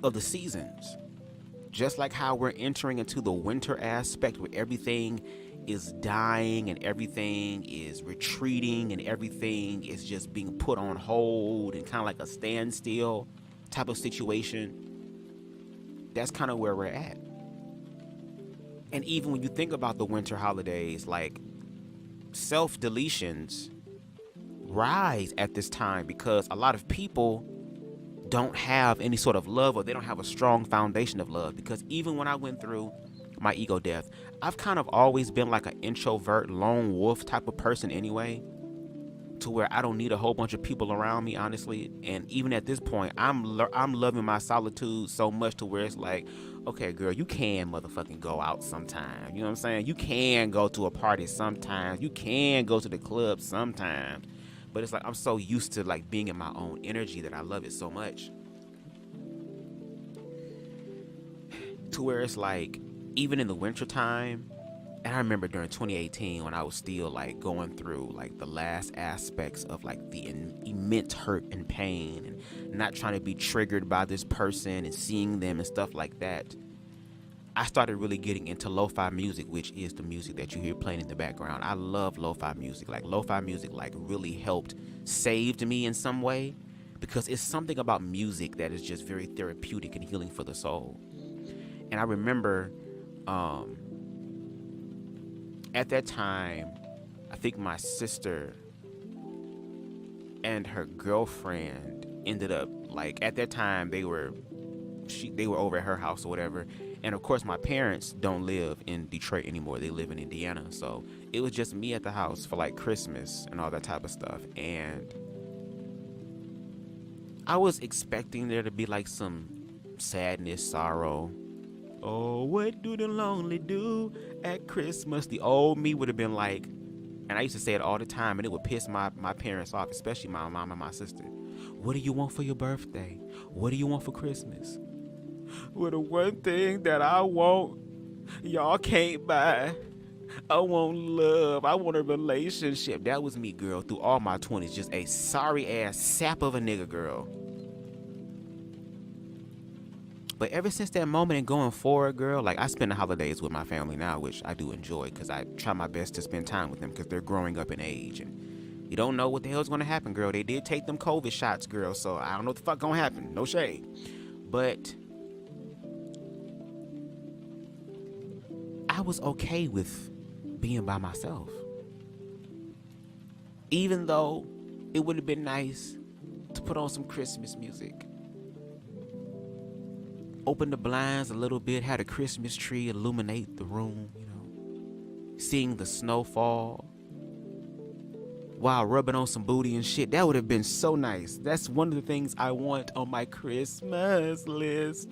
of the seasons. Just like how we're entering into the winter aspect where everything is dying and everything is retreating and everything is just being put on hold and kind of like a standstill type of situation, that's kind of where we're at. And even when you think about the winter holidays, like, self-deletions rise at this time because a lot of people don't have any sort of love, or they don't have a strong foundation of love. Because even when I went through my ego death, I've kind of always been like an introvert, lone wolf type of person anyway, to where I don't need a whole bunch of people around me, honestly. And even at this point, I'm loving my solitude so much to where it's like, okay, girl, you can motherfucking go out sometime. You know what I'm saying? You can go to a party sometimes. You can go to the club sometimes. But it's like I'm so used to like being in my own energy that I love it so much. To where it's like, even in the wintertime, and I remember during 2018 when I was still like going through like the last aspects of like the immense hurt and pain and not trying to be triggered by this person and seeing them and stuff like that, I started really getting into lo-fi music, which is the music that you hear playing in the background. I love lo-fi music. Like, lo-fi music like really helped saved me in some way, because it's something about music that is just very therapeutic and healing for the soul. And I remember at that time, I think my sister and her girlfriend ended up, like, at that time they were over at her house or whatever. And of course my parents don't live in Detroit anymore. They live in Indiana. So it was just me at the house for like Christmas and all that type of stuff. And I was expecting there to be like some sadness, sorrow. Oh, what do the lonely do at Christmas? The old me would have been like, and I used to say it all the time, and it would piss my parents off, especially my mom and my sister. What do you want for your birthday? What do you want for Christmas? Well, the one thing that I want, y'all can't buy. I want love. I want a relationship. That was me, girl, through all my 20s. Just a sorry-ass sap of a nigga, girl. But ever since that moment and going forward, girl, like, I spend the holidays with my family now, which I do enjoy, because I try my best to spend time with them, because they're growing up in age. And you don't know what the hell's going to happen, girl. They did take them COVID shots, girl, so I don't know what the fuck going to happen. No shade. But I was okay with being by myself. Even though it would have been nice to put on some Christmas music. Open the blinds a little bit, had a Christmas tree illuminate the room, you know. Seeing the snow fall while rubbing on some booty and shit. That would have been so nice. That's one of the things I want on my Christmas list.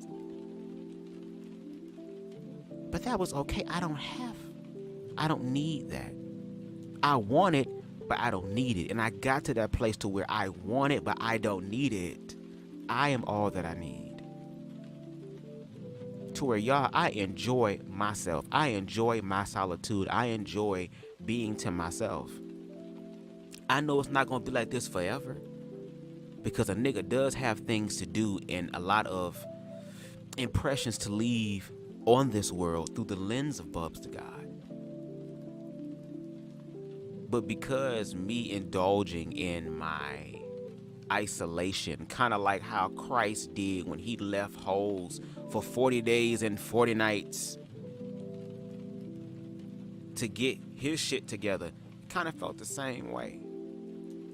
But that was okay. I don't need that. I want it, but I don't need it. And I got to that place to where I want it, but I don't need it. I am all that I need. To where, y'all, I enjoy myself. I enjoy my solitude. I enjoy being to myself. I know it's not going to be like this forever, because a nigga does have things to do and a lot of impressions to leave on this world through the lens of BubzDaGawd. But because me indulging in my isolation, kind of like how Christ did when he left holes for 40 days and 40 nights to get his shit together, kind of felt the same way.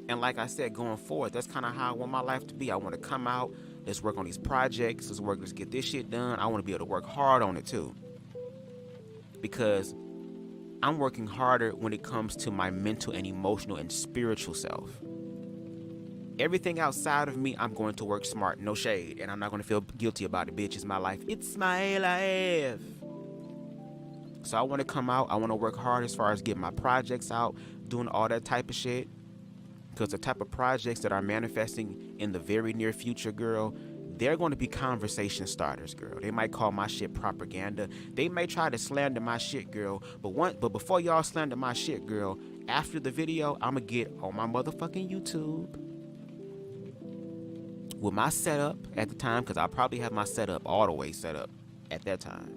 And like I said, going forward, that's kind of how I want my life to be. I want to come out, let's work on these projects, let's get this shit done. I want to be able to work hard on it too, because I'm working harder when it comes to my mental and emotional and spiritual self. Everything outside of me, I'm going to work smart, no shade, and I'm not going to feel guilty about it, bitch. It's my life. It's my life. So I want to come out. I want to work hard as far as getting my projects out, doing all that type of shit. Because the type of projects that are manifesting in the very near future, girl, they're going to be conversation starters, girl. They might call my shit propaganda. They may try to slander my shit, girl. But before y'all slander my shit, girl, after the video, I'm going to get on my motherfucking YouTube with my setup at the time, because I'll probably have my setup all the way set up at that time.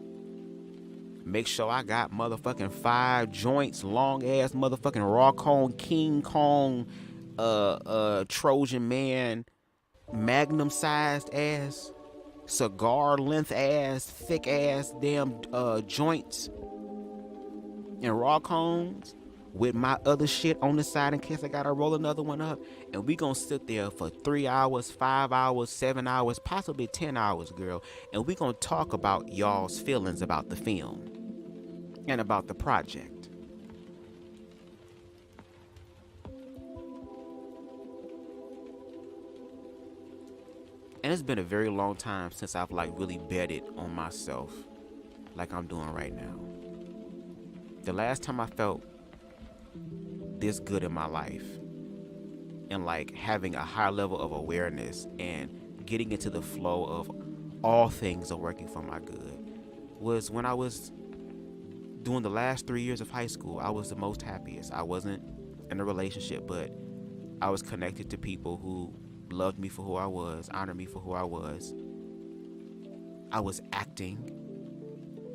Make sure I got motherfucking 5 joints, long ass motherfucking raw cone, King Kong, Trojan man, magnum sized ass, cigar length ass, thick ass damn joints and raw cones with my other shit on the side in case I gotta roll another one up. And we gonna sit there for 3 hours, 5 hours, 7 hours, possibly 10 hours, girl. And we gonna talk about y'all's feelings about the film and about the project. And it's been a very long time since I've like really betted on myself like I'm doing right now. The last time I felt this good in my life and like having a high level of awareness and getting into the flow of all things are working for my good was when I was doing the last 3 years of high school. I was the most happiest. I wasn't in a relationship, but I was connected to people who loved me for who I was, honored me for who I was. I was acting.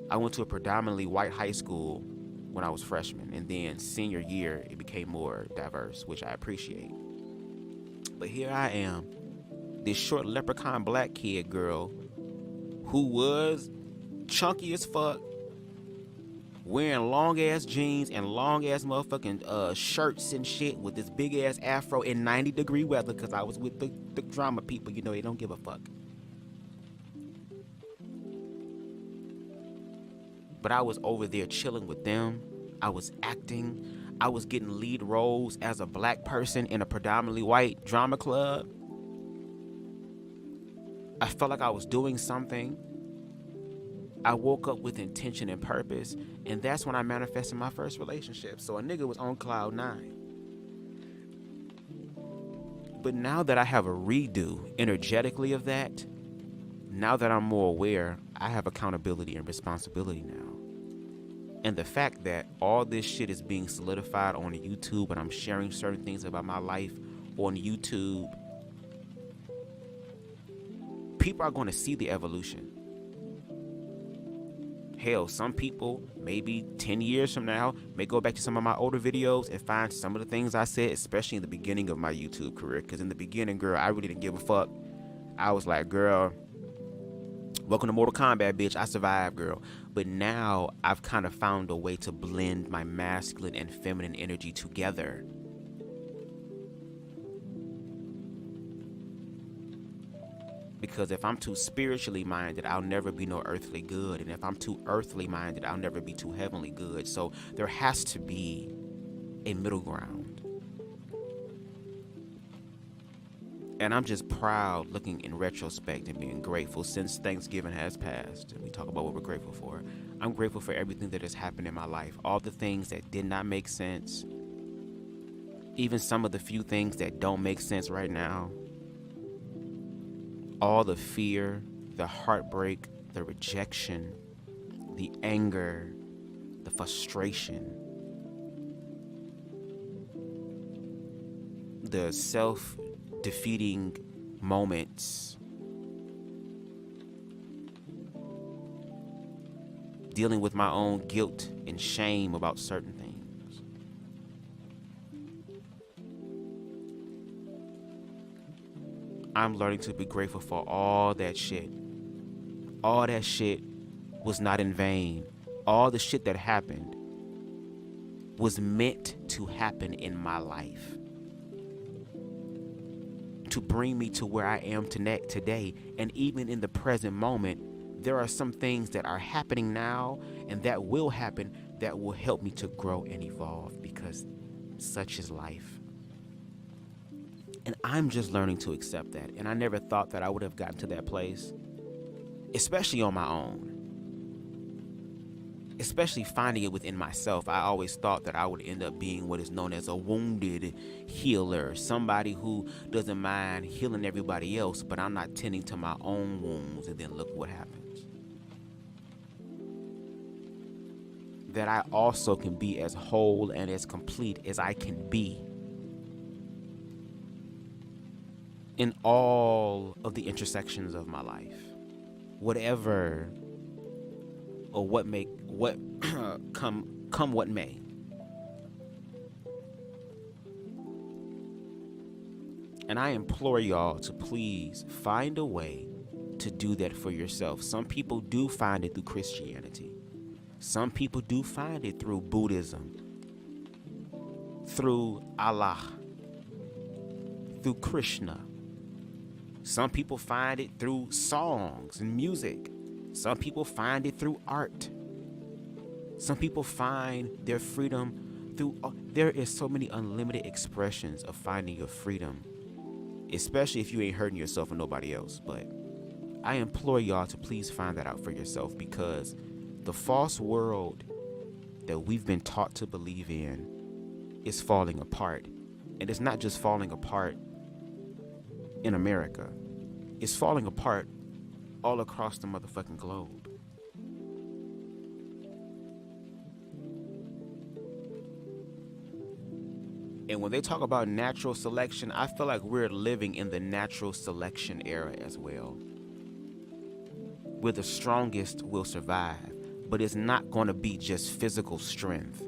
I went to a predominantly white high school when I was freshman, and then senior year it became more diverse, which I appreciate. But here I am, this short leprechaun black kid girl who was chunky as fuck, wearing long ass jeans and long ass motherfucking shirts and shit with this big ass afro in 90-degree weather, because I was with the drama people, you know, they don't give a fuck. But I was over there chilling with them. I was acting. I was getting lead roles as a black person in a predominantly white drama club. I felt like I was doing something. I woke up with intention and purpose, and that's when I manifested my first relationship. So a nigga was on cloud 9. But now that I have a redo energetically of that, now that I'm more aware, I have accountability and responsibility now. And the fact that all this shit is being solidified on YouTube and I'm sharing certain things about my life on YouTube, people are going to see the evolution. Hell, some people, maybe 10 years from now, may go back to some of my older videos and find some of the things I said, especially in the beginning of my YouTube career. Because in the beginning, girl, I really didn't give a fuck. I was like, girl, welcome to Mortal Kombat, bitch. I survived, girl. But now I've kind of found a way to blend my masculine and feminine energy together. Because if I'm too spiritually minded, I'll never be no earthly good. And if I'm too earthly minded, I'll never be too heavenly good. So there has to be a middle ground. And I'm just proud looking in retrospect and being grateful since Thanksgiving has passed. And we talk about what we're grateful for. I'm grateful for everything that has happened in my life. All the things that did not make sense. Even some of the few things that don't make sense right now. All the fear, the heartbreak, the rejection, the anger, the frustration, the self-defeating moments, dealing with my own guilt and shame about certain things. I'm learning to be grateful for all that shit. All that shit was not in vain. All the shit that happened was meant to happen in my life. To bring me to where I am today. And even in the present moment, there are some things that are happening now and that will happen that will help me to grow and evolve, because such is life. And I'm just learning to accept that. And I never thought that I would have gotten to that place, especially on my own. Especially finding it within myself. I always thought that I would end up being what is known as a wounded healer. Somebody who doesn't mind healing everybody else, but I'm not tending to my own wounds. And then look what happens. That I also can be as whole and as complete as I can be in all of the intersections of my life. Whatever or what what come what may. And I implore y'all to please find a way to do that for yourself. Some people do find it through Christianity. Some people do find it through Buddhism, through Allah, through Krishna. Some people find it through songs and music. Some people find it through art. Some people find their freedom through... there is so many unlimited expressions of finding your freedom, especially if you ain't hurting yourself or nobody else. But I implore y'all to please find that out for yourself, because the false world that we've been taught to believe in is falling apart. And it's not just falling apart in America. It's falling apart all across the motherfucking globe. And when they talk about natural selection, I feel like we're living in the natural selection era as well, where the strongest will survive, but it's not going to be just physical strength.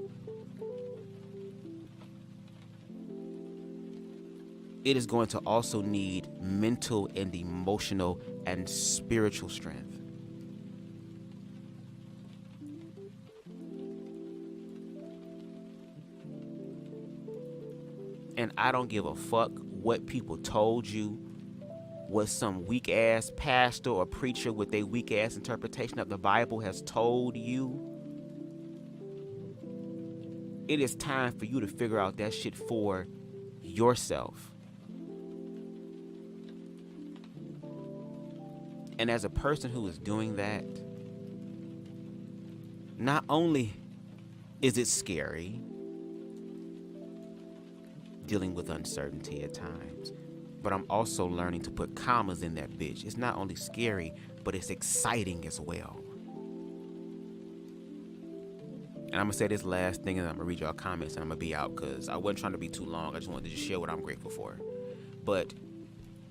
It is going to also need mental and emotional and spiritual strength. And I don't give a fuck what people told you, what some weak ass pastor or preacher with their weak ass interpretation of the Bible has told you. It is time for you to figure out that shit for yourself. And as a person who is doing that, not only is it scary dealing with uncertainty at times, but I'm also learning to put commas in that bitch. It's not only scary, but it's exciting as well. And I'm gonna say this last thing, and I'm gonna read y'all comments, and I'm gonna be out, because I wasn't trying to be too long. I just wanted to just share what I'm grateful for. But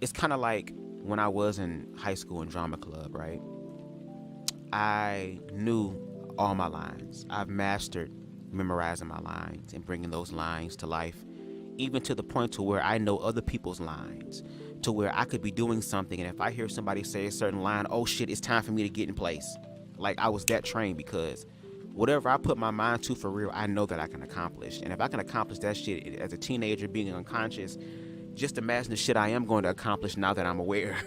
it's kind of like when I was in high school in drama club, right? I knew all my lines. I've mastered memorizing my lines and bringing those lines to life, even to the point to where I know other people's lines, to where I could be doing something, and if I hear somebody say a certain line, oh shit, it's time for me to get in place. Like, I was that trained, because whatever I put my mind to for real, I know that I can accomplish. And if I can accomplish that shit as a teenager being unconscious, just imagine the shit I am going to accomplish now that I'm aware.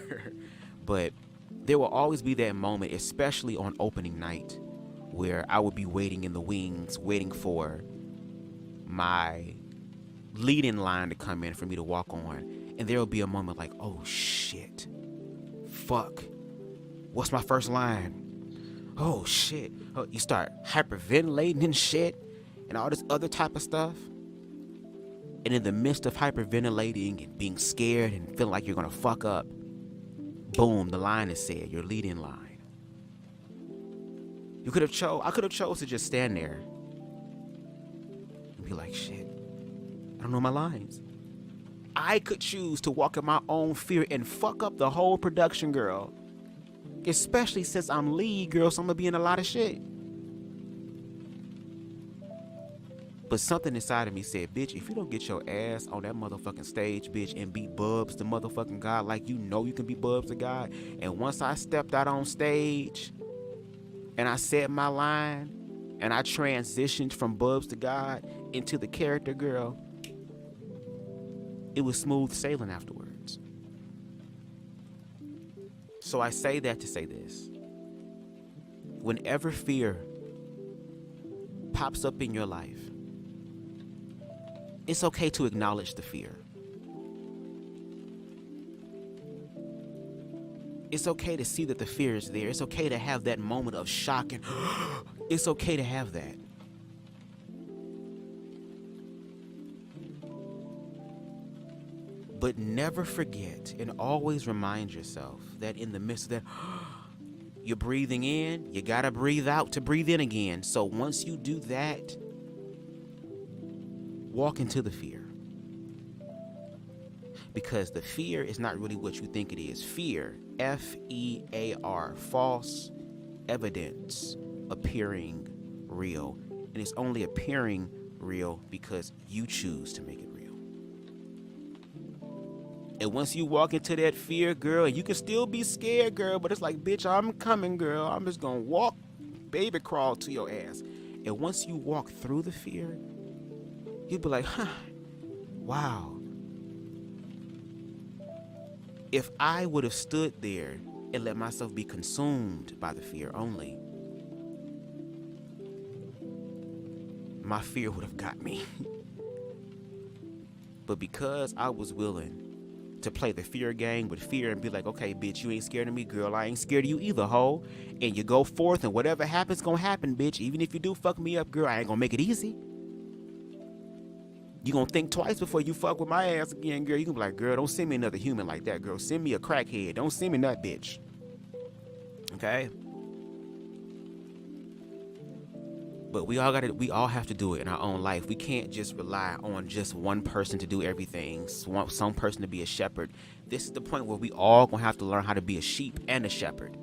But there will always be that moment, especially on opening night, where I would be waiting in the wings, waiting for my lead-in line to come in for me to walk on. And there will be a moment like, oh shit, fuck, what's my first line? Oh shit. Oh, you start hyperventilating and shit and all this other type of stuff. And in the midst of hyperventilating and being scared and feeling like you're gonna fuck up, boom, the line is said, your lead-in line. I could have chose to just stand there and be like, shit, I don't know my lines. I could choose to walk in my own fear and fuck up the whole production, girl. Especially since I'm lead, girl, so I'm gonna be in a lot of shit. But something inside of me said, bitch, if you don't get your ass on that motherfucking stage, bitch, and be Bubz the motherfucking God like you know you can be Bubzdzagawd. And once I stepped out on stage and I said my line and I transitioned from Bubzdzagawd into the character, girl, it was smooth sailing afterwards. So I say that to say this. Whenever fear pops up in your life, it's okay to acknowledge the fear. It's okay to see that the fear is there. It's okay to have that moment of shock, and it's okay to have that. But never forget and always remind yourself that in the midst of that, you're breathing in, you gotta breathe out to breathe in again. So once you do that, walk into the fear. Because the fear is not really what you think it is. Fear, F-E-A-R, false evidence appearing real. And it's only appearing real because you choose to make it real. And once you walk into that fear, girl, and you can still be scared, girl, but it's like, bitch, I'm coming, girl. I'm just gonna walk, baby crawl to your ass. And once you walk through the fear, you'll be like, wow. If I would have stood there and let myself be consumed by the fear only, my fear would have got me. But because I was willing to play the fear game with fear and be like, okay, bitch, you ain't scared of me, girl. I ain't scared of you either, hoe. And you go forth and whatever happens, gonna happen, bitch. Even if you do fuck me up, girl, I ain't gonna make it easy. You gonna think twice before you fuck with my ass again, girl. You gonna be like, girl, don't send me another human like that, girl. Send me a crackhead. Don't send me that bitch. Okay? But we all have to do it in our own life. We can't just rely on just one person to do everything. Some person to be a shepherd. This is the point where we all gonna have to learn how to be a sheep and a shepherd.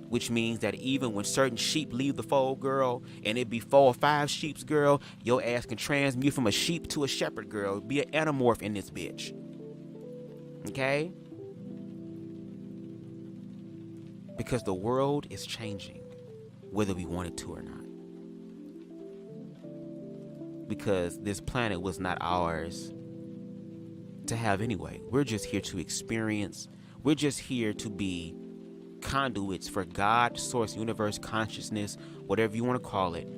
Which means that even when certain sheep leave the fold, girl, and it be 4 or 5 sheeps, girl, your ass can transmute from a sheep to a shepherd, girl. Be an anamorph in this bitch. Okay? Because the world is changing, whether we want it to or not. Because this planet was not ours to have anyway. We're just here to experience. We're just here to be conduits for God, source, universe, consciousness, whatever you want to call it,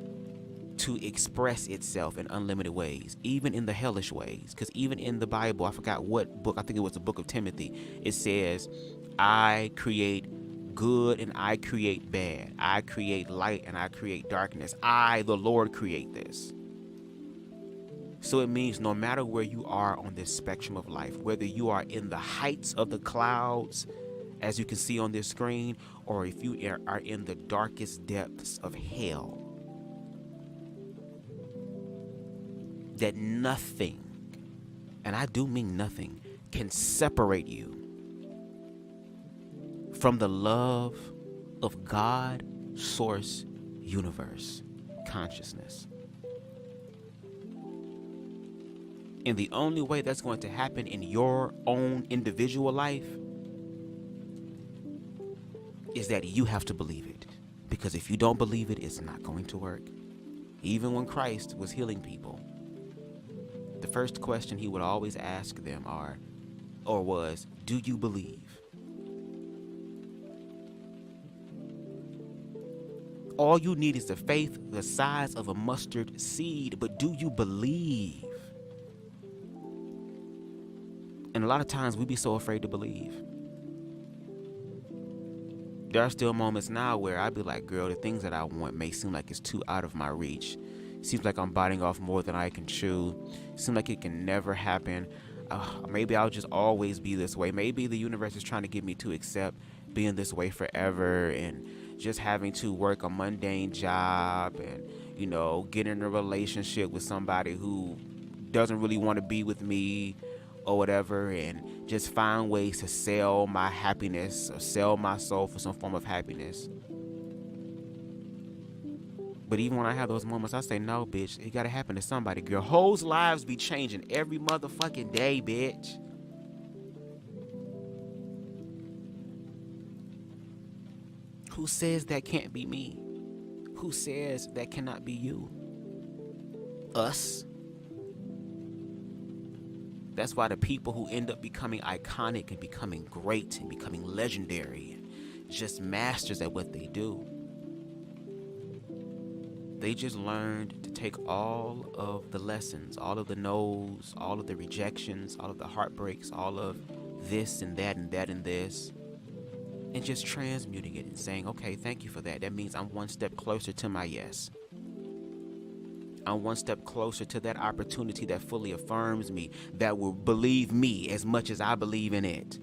to express itself in unlimited ways, even in the hellish ways. Because even in the Bible, I forgot what book, I think it was the book of Timothy, it says, I create good and I create bad. I create light and I create darkness. I, the Lord, create this. So it means no matter where you are on this spectrum of life, whether you are in the heights of the clouds, as you can see on this screen, or if you are in the darkest depths of hell, that nothing, and I do mean nothing, can separate you from the love of God, source, universe, consciousness. And the only way that's going to happen in your own individual life is that you have to believe it. Because if you don't believe it, it's not going to work. Even when Christ was healing people, the first question he would always ask them was, do you believe? All you need is the faith the size of a mustard seed, but do you believe? And a lot of times we be so afraid to believe. There are still moments now where I be like, girl, the things that I want may seem like it's too out of my reach. Seems like I'm biting off more than I can chew. Seems like it can never happen. Maybe I'll just always be this way. Maybe the universe is trying to get me to accept being this way forever and just having to work a mundane job and, get in a relationship with somebody who doesn't really want to be with me or whatever, and just find ways to sell my happiness or sell my soul for some form of happiness. But even when I have those moments, I say, no, bitch, it gotta happen to somebody, girl. Hoes' lives be changing every motherfucking day, bitch. Who says that can't be me? Who says that cannot be you? Us. That's why the people who end up becoming iconic and becoming great and becoming legendary and just masters at what they do, they just learned to take all of the lessons, all of the no's, all of the rejections, all of the heartbreaks, all of this and that and that and this, and just transmuting it and saying, okay, thank you for that. That means I'm one step closer to my yes. I'm one step closer to that opportunity that fully affirms me, that will believe me as much as I believe in it.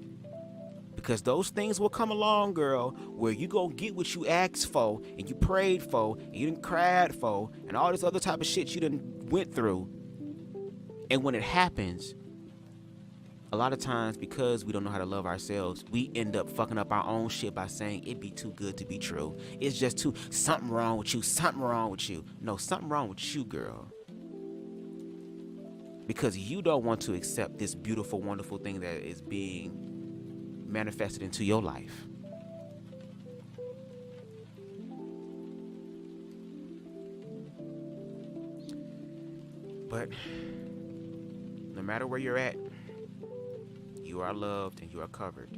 Because those things will come along, girl, where you gonna get what you asked for and you prayed for and you done cried for and all this other type of shit you done went through. And when it happens, A lot of times, because we don't know how to love ourselves, we end up fucking up our own shit by saying it'd be too good to be true. It's just too, something wrong with you, something wrong with you. No, something wrong with you, girl. Because you don't want to accept this beautiful, wonderful thing that is being manifested into your life. But no matter where you're at, you are loved and you are covered.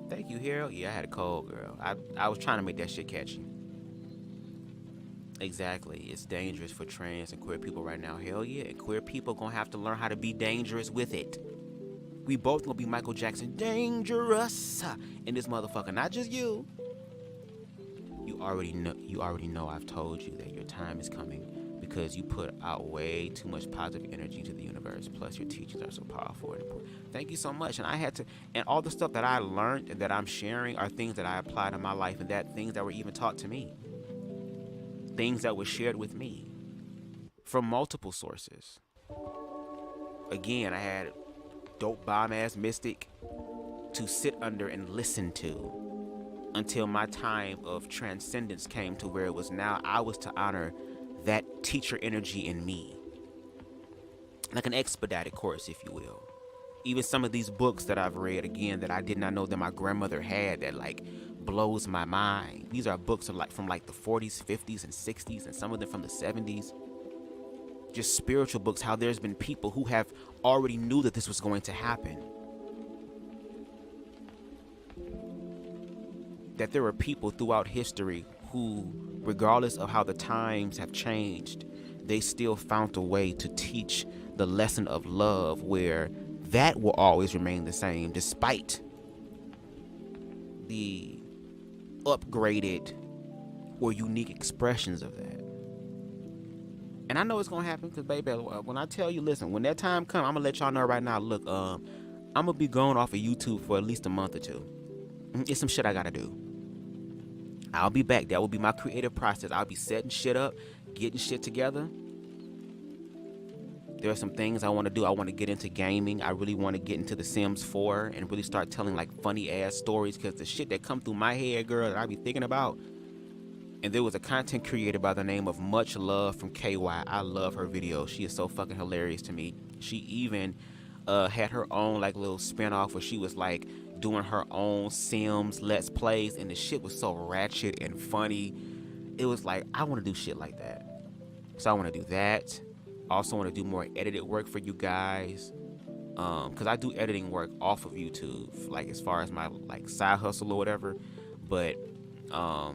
Thank you, Harold. Yeah, I had a cold, girl. I was trying to make that shit catchy. Exactly. It's dangerous for trans and queer people right now. Hell yeah. And queer people gonna have to learn how to be dangerous with it. We both gonna be Michael Jackson dangerous in this motherfucker. Not just you. You already know I've told you that your time is coming because you put out way too much positive energy into the universe. Plus your teachings are so powerful and important. Thank you so much. And I had to, and all the stuff that I learned and that I'm sharing are things that I applied in my life, and that things that were even taught to me. Things that were shared with me from multiple sources. Again, I had dope bomb ass mystic to sit under and listen to until my time of transcendence came to where it was now I was to honor that teacher energy in me. Like an expedited course, if you will. Even some of these books that I've read, again, that I did not know that my grandmother had, that like blows my mind. These are books of like from like the 40s, 50s, and 60s, and some of them from the 70s. Just spiritual books, how there's been people who have already knew that this was going to happen. That there were people throughout history who, regardless of how the times have changed, they still found a way to teach the lesson of love, where that will always remain the same despite the upgraded or unique expressions of that. And I know it's gonna happen because, baby, when I tell you, listen, when that time comes, I'm gonna let y'all know right now. Look, I'm gonna be going off of YouTube for at least a month or two. It's some shit I gotta do. I'll be back. That will be my creative process. I'll be setting shit up, getting shit together. There are some things I want to do. I want to get into gaming. I really want to get into The Sims 4 and really start telling like funny ass stories, because the shit that come through my head, girl, that I be thinking about. And there was a content creator by the name of Much Love from KY. I love her videos. She is so fucking hilarious to me. She even had her own like little spinoff where she was like doing her own Sims Let's Plays, and the shit was so ratchet and funny. It was like, I want to do shit like that. So I want to do that. Also want to do more edited work for you guys, because I do editing work off of YouTube, like as far as my like side hustle or whatever. But I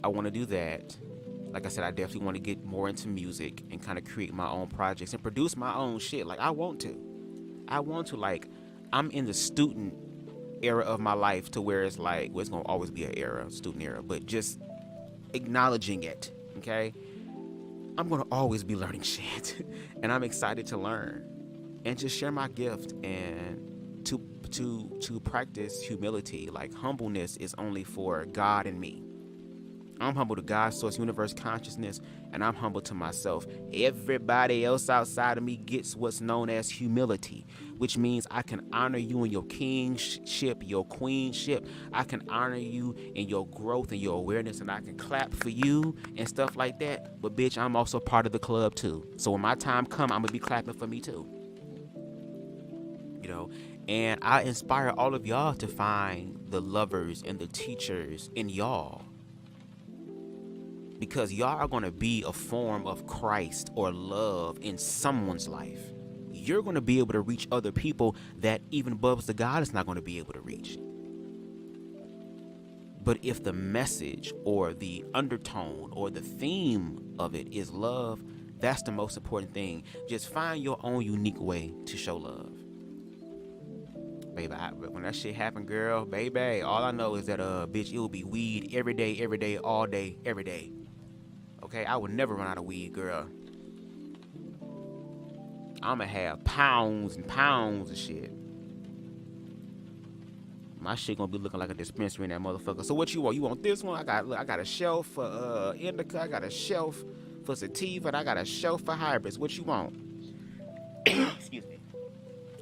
want to do that. Like I said, I definitely want to get more into music and kind of create my own projects and produce my own shit. Like I want to, like, I'm in the student era of my life to where it's like, well, it's gonna always be an era, student era, but just acknowledging it, okay? I'm gonna always be learning shit, and I'm excited to learn and just share my gift and to practice humility. Like, humbleness is only for God and me. I'm humble to God, source, universe, consciousness, and I'm humble to myself. Everybody else outside of me gets what's known as humility, which means I can honor you in your kingship, your queenship. I can honor you in your growth and your awareness, and I can clap for you and stuff like that. But bitch, I'm also part of the club too. So when my time comes, I'm gonna be clapping for me too. You know, and I inspire all of y'all to find the lovers and the teachers in y'all. Because y'all are going to be a form of Christ or love in someone's life. You're going to be able to reach other people that even BubzDaGawd is not going to be able to reach. But if the message or the undertone or the theme of it is love, that's the most important thing. Just find your own unique way to show love. Baby, when that shit happen, girl, baby, all I know is that, bitch, it will be weed every day, all day, every day. Okay, I would never run out of weed, girl. I'ma have pounds and pounds of shit. My shit gonna be looking like a dispensary in that motherfucker. So what you want? You want this one? I got a shelf for indica. I got a shelf for sativa. And I got a shelf for hybrids. What you want? Excuse me.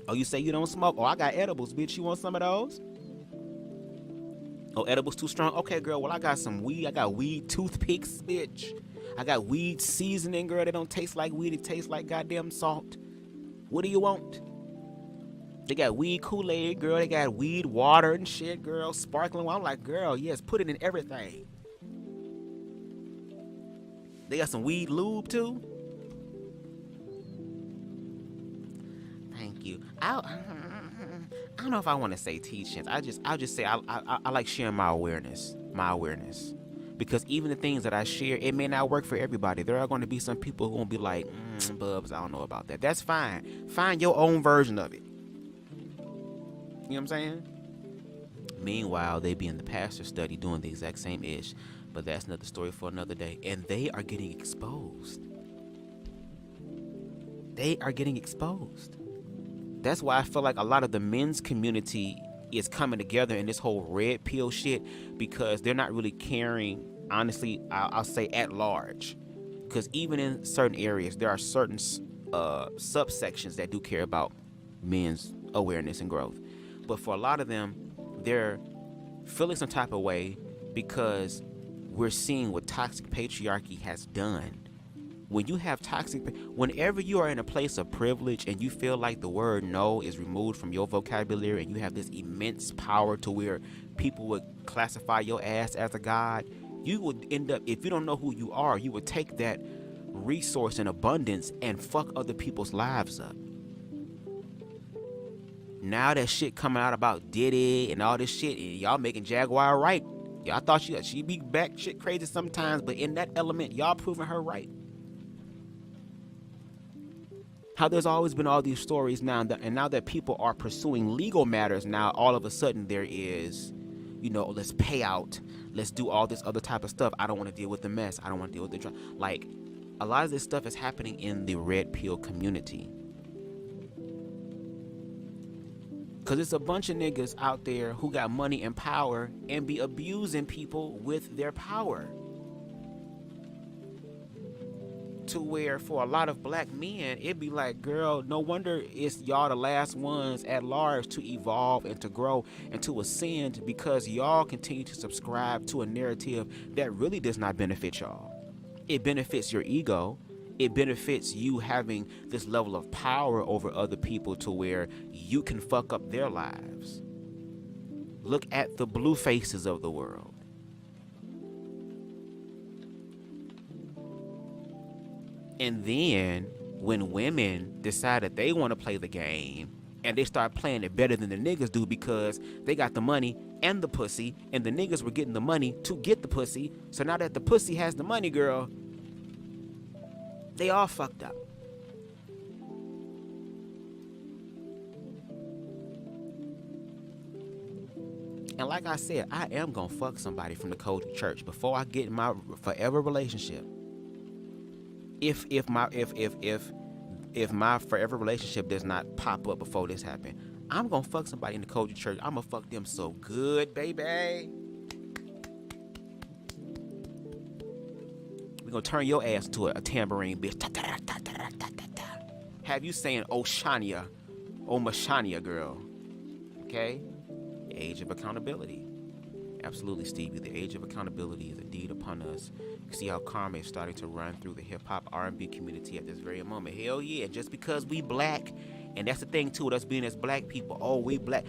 Oh, you say you don't smoke? Oh, I got edibles, bitch. You want some of those? Oh, edibles too strong? Okay, girl. Well, I got some weed. I got weed toothpicks, bitch. I got weed seasoning, girl. They don't taste like weed. It tastes like goddamn salt. What do you want? They got weed Kool-Aid, girl. They got weed water and shit, girl. Sparkling. I'm like, girl, yes, put it in everything. They got some weed lube, too. Thank you. I don't know if I want to say teachings. I'll just say I like sharing my awareness. Because even the things that I share, it may not work for everybody. There are going to be some people who will be like, Bubs, I don't know about that. That's fine. Find your own version of it. You know what I'm saying? Meanwhile, they be in the pastor study doing the exact same ish. But that's another story for another day. And they are getting exposed. That's why I feel like a lot of the men's community is coming together in this whole red pill shit, because they're not really caring, honestly, I'll say at large. Because even in certain areas, there are certain subsections that do care about men's awareness and growth. But for a lot of them, they're feeling some type of way because we're seeing what toxic patriarchy has done. When you have whenever you are in a place of privilege and you feel like the word no is removed from your vocabulary and you have this immense power to where people would classify your ass as a god, you would end up, if you don't know who you are, you would take that resource in abundance and fuck other people's lives up. Now that shit coming out about Diddy and all this shit, and y'all making Jaguar right. Y'all thought she be back shit crazy sometimes, but in that element, y'all proving her right. How there's always been all these stories now, and now that people are pursuing legal matters, now all of a sudden there is, let's pay out, let's do all this other type of stuff. I don't want to deal with the mess. I don't want to deal with the drug. Like, a lot of this stuff is happening in the red pill community. Because it's a bunch of niggas out there who got money and power and be abusing people with their power. To where for a lot of black men, it'd be like, girl, no wonder it's y'all the last ones at large to evolve and to grow and to ascend, because y'all continue to subscribe to a narrative that really does not benefit y'all. It benefits your ego. It benefits you having this level of power over other people to where you can fuck up their lives. Look at the blue faces of the world. And then when women decide that they want to play the game and they start playing it better than the niggas do because they got the money and the pussy, and the niggas were getting the money to get the pussy. So now that the pussy has the money, girl, they all fucked up. And like I said, I am gonna fuck somebody from the Kojic church before I get in my forever relationship. If my forever relationship does not pop up before this happen, I'm gonna fuck somebody in the Kojic church. I'm gonna fuck them so good, baby. We're gonna turn your ass into a tambourine, bitch. Have you saying Oshania, Mashania, girl? Okay? The age of accountability. Absolutely, Stevie. The age of accountability is indeed upon us. You see how karma is starting to run through the hip-hop R&B community at this very moment. Hell yeah. Just because we black, and that's the thing too, us being as black people. Oh, we black.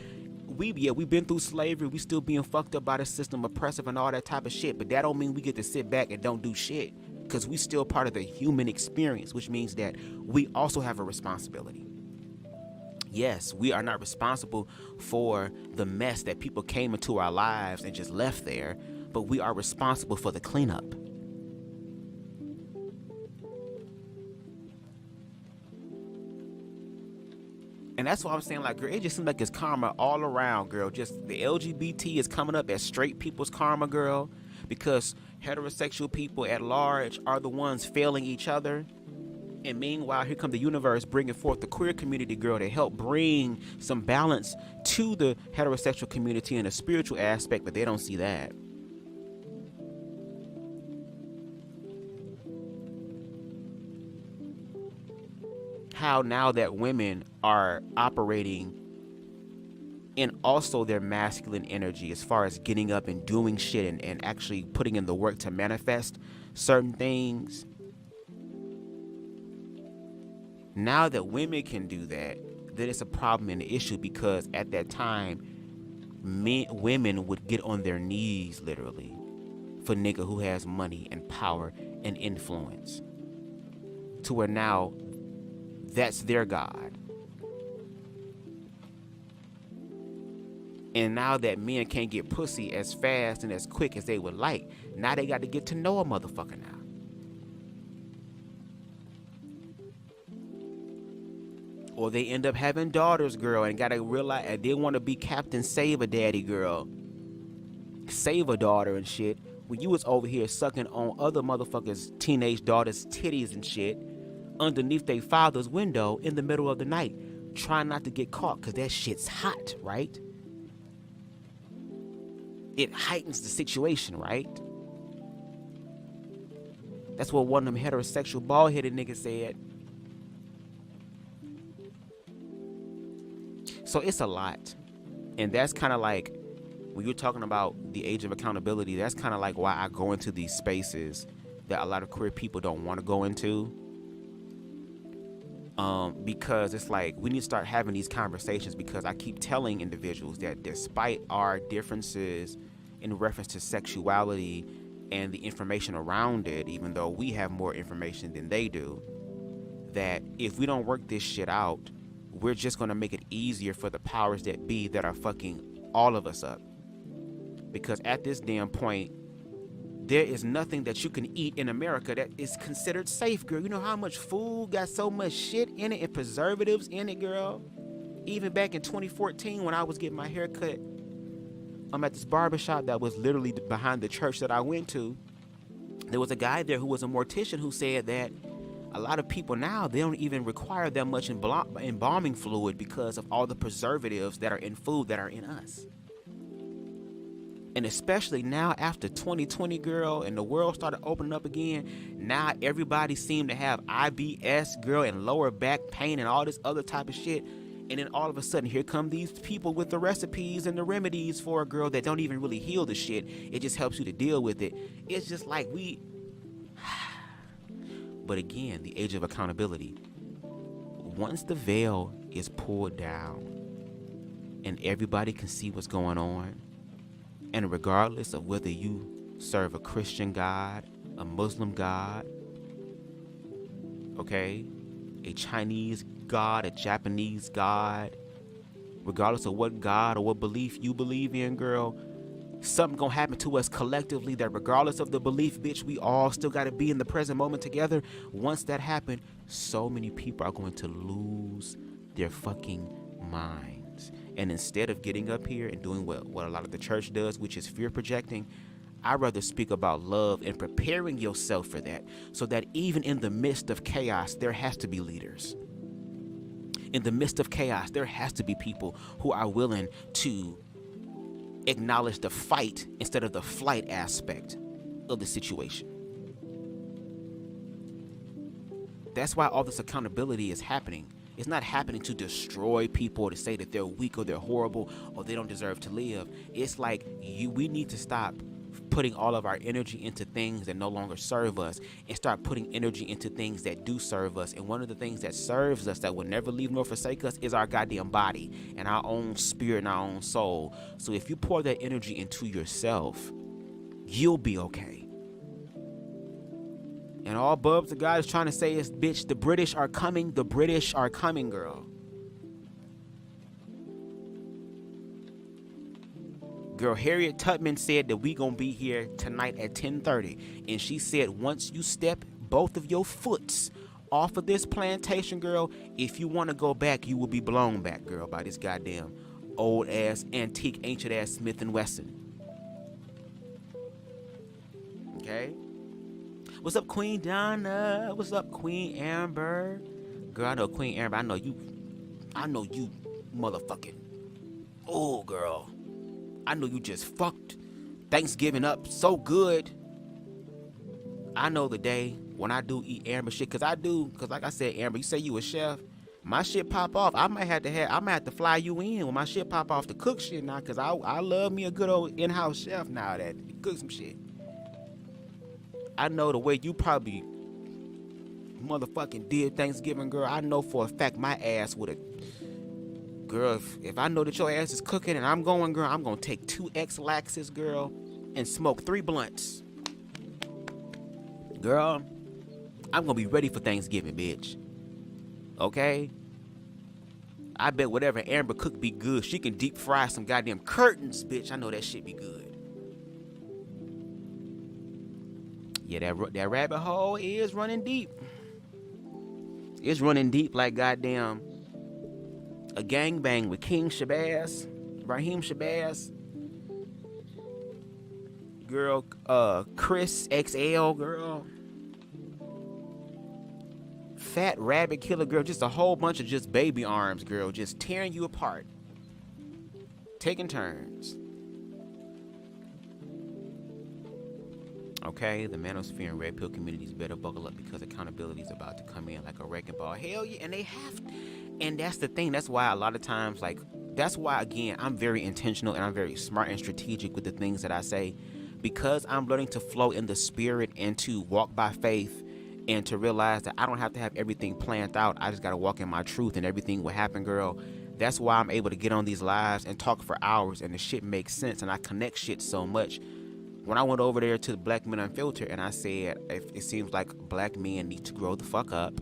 We've been through slavery. We still being fucked up by the system, oppressive and all that type of shit. But that don't mean we get to sit back and don't do shit. Because we still part of the human experience, which means that we also have a responsibility. Yes, we are not responsible for the mess that people came into our lives and just left there, but we are responsible for the cleanup. And that's what I'm saying, like, girl, it just seems like it's karma all around, girl. Just the LGBT is coming up as straight people's karma, girl, because heterosexual people at large are the ones failing each other. And meanwhile, here come the universe bringing forth the queer community, girl, to help bring some balance to the heterosexual community in a spiritual aspect, but they don't see that. How now that women are operating in also their masculine energy as far as getting up and doing shit and actually putting in the work to manifest certain things. Now that women can do that, then it's a problem and an issue, because at that time, women would get on their knees literally for nigga who has money and power and influence, to where now that's their God. And now that men can't get pussy as fast and as quick as they would like, now they got to get to know a motherfucker now. Or they end up having daughters, girl, and gotta realize, and they want to be Captain Save a Daddy, girl. Save a daughter and shit. When you was over here sucking on other motherfuckers' teenage daughters' titties and shit underneath their father's window in the middle of the night, trying not to get caught, because that shit's hot, right? It heightens the situation, right? That's what one of them heterosexual bald-headed niggas said. So it's a lot. And that's kind of like, when you're talking about the age of accountability, that's kind of like why I go into these spaces that a lot of queer people don't want to go into. Because it's like, we need to start having these conversations, because I keep telling individuals that despite our differences in reference to sexuality and the information around it, even though we have more information than they do, that if we don't work this shit out, we're just going to make it easier for the powers that be that are fucking all of us up. Because at this damn point, there is nothing that you can eat in America that is considered safe, girl. You know how much food got so much shit in it and preservatives in it, girl? Even back in 2014 when I was getting my hair cut, I'm at this barbershop that was literally behind the church that I went to. There was a guy there who was a mortician who said that a lot of people now, they don't even require that much embalming fluid because of all the preservatives that are in food that are in us. And especially now after 2020, girl, and the world started opening up again, now everybody seemed to have IBS, girl, and lower back pain and all this other type of shit. And then all of a sudden, here come these people with the recipes and the remedies for a girl that don't even really heal the shit. It just helps you to deal with it. It's just like we... But again, the age of accountability. Once the veil is pulled down and everybody can see what's going on, and regardless of whether you serve a Christian God, a Muslim God, okay, a Chinese God, a Japanese God, regardless of what God or what belief you believe in, girl, something gonna happen to us collectively that regardless of the belief, bitch, we all still gotta be in the present moment together. Once that happened, so many people are going to lose their fucking minds. And instead of getting up here and doing what a lot of the church does, which is fear projecting, I'd rather speak about love and preparing yourself for that, so that even in the midst of chaos, there has to be leaders. In the midst of chaos, there has to be people who are willing to acknowledge the fight instead of the flight aspect of the situation. That's why all this accountability is happening. It's not happening to destroy people or to say that they're weak or they're horrible or they don't deserve to live. It's like we need to stop putting all of our energy into things that no longer serve us and start putting energy into things that do serve us. And one of the things that serves us, that will never leave nor forsake us, is our goddamn body and our own spirit and our own soul. So if you pour that energy into yourself, you'll be okay. And all BubzDaGawd is trying to say is, bitch, the British are coming. The British are coming, girl. Girl, Harriet Tubman said that we gonna be here tonight at 10:30. And she said once you step both of your foots off of this plantation, girl, if you want to go back, you will be blown back, girl, by this goddamn old-ass, antique, ancient-ass Smith & Wesson. Okay? What's up, Queen Donna? What's up, Queen Amber? Girl, I know Queen Amber. I know you motherfucking. Oh, girl. I know you just fucked Thanksgiving up so good. I know the day when I do eat Amber shit, cause like I said, Amber, you say you a chef. My shit pop off. I might have to fly you in when my shit pop off to cook shit now, cause I love me a good old in-house chef now that cook some shit. I know the way you probably motherfucking did Thanksgiving, girl. I know for a fact my ass would have. Girl, if I know that your ass is cooking and I'm going, girl, I'm gonna take 2 X-Laxes, girl, and smoke 3 blunts. Girl, I'm gonna be ready for Thanksgiving, bitch. Okay? I bet whatever Amber cook be good. She can deep fry some goddamn curtains, bitch. I know that shit be good. Yeah, that rabbit hole is running deep. It's running deep like goddamn a gangbang with King Shabazz, Raheem Shabazz. Girl, Chris XL, girl. Fat rabbit killer, girl. Just a whole bunch of just baby arms, girl. Just tearing you apart. Taking turns. Okay, the manosphere and red pill communities better buckle up because accountability is about to come in like a wrecking ball. Hell yeah, and they have to. And that's the thing. That's why a lot of times, like, that's why, again, I'm very intentional and I'm very smart and strategic with the things that I say, because I'm learning to flow in the spirit and to walk by faith and to realize that I don't have to have everything planned out. I just got to walk in my truth and everything will happen, girl. That's why I'm able to get on these lives and talk for hours and the shit makes sense and I connect shit so much. When I went over there to the Black Men Unfiltered and I said, it seems like black men need to grow the fuck up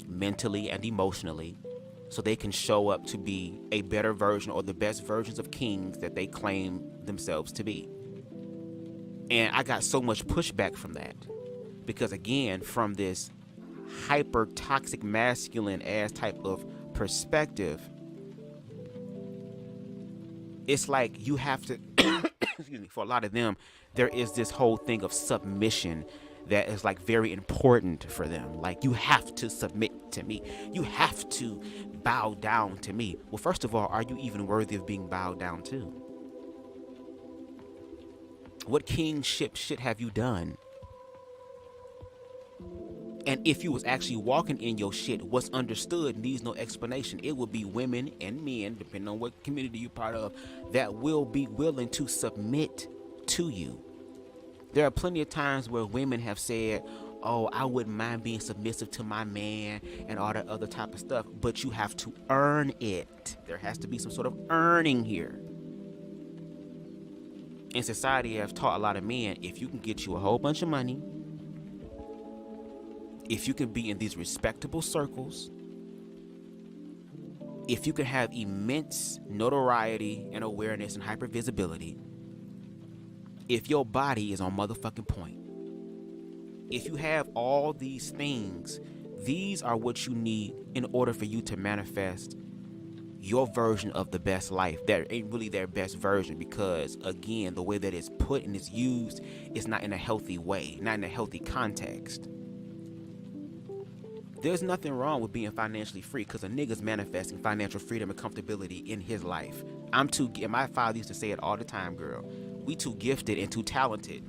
mentally and emotionally so they can show up to be a better version or the best versions of kings that they claim themselves to be. And I got so much pushback from that because, again, from this hyper toxic masculine ass type of perspective, it's like you have to excuse me, for a lot of them there is this whole thing of submission that is like very important for them. Like, you have to submit to me, you have to bow down to me. Well, first of all, are you even worthy of being bowed down to? What kingship shit have you done? And if you was actually walking in your shit, what's understood needs no explanation. It will be women and men, depending on what community you're part of, that will be willing to submit to you. There are plenty of times where women have said, oh, I wouldn't mind being submissive to my man and all that other type of stuff, but you have to earn it. There has to be some sort of earning here. And society has taught a lot of men, if you can get you a whole bunch of money, if you can be in these respectable circles, if you can have immense notoriety and awareness and hypervisibility, if your body is on motherfucking point, if you have all these things, these are what you need in order for you to manifest your version of the best life. That ain't really their best version because, again, the way that it's put and it's used is not in a healthy way, not in a healthy context. There's nothing wrong with being financially free because a nigga's manifesting financial freedom and comfortability in his life. And my father used to say it all the time, girl. We too gifted and too talented.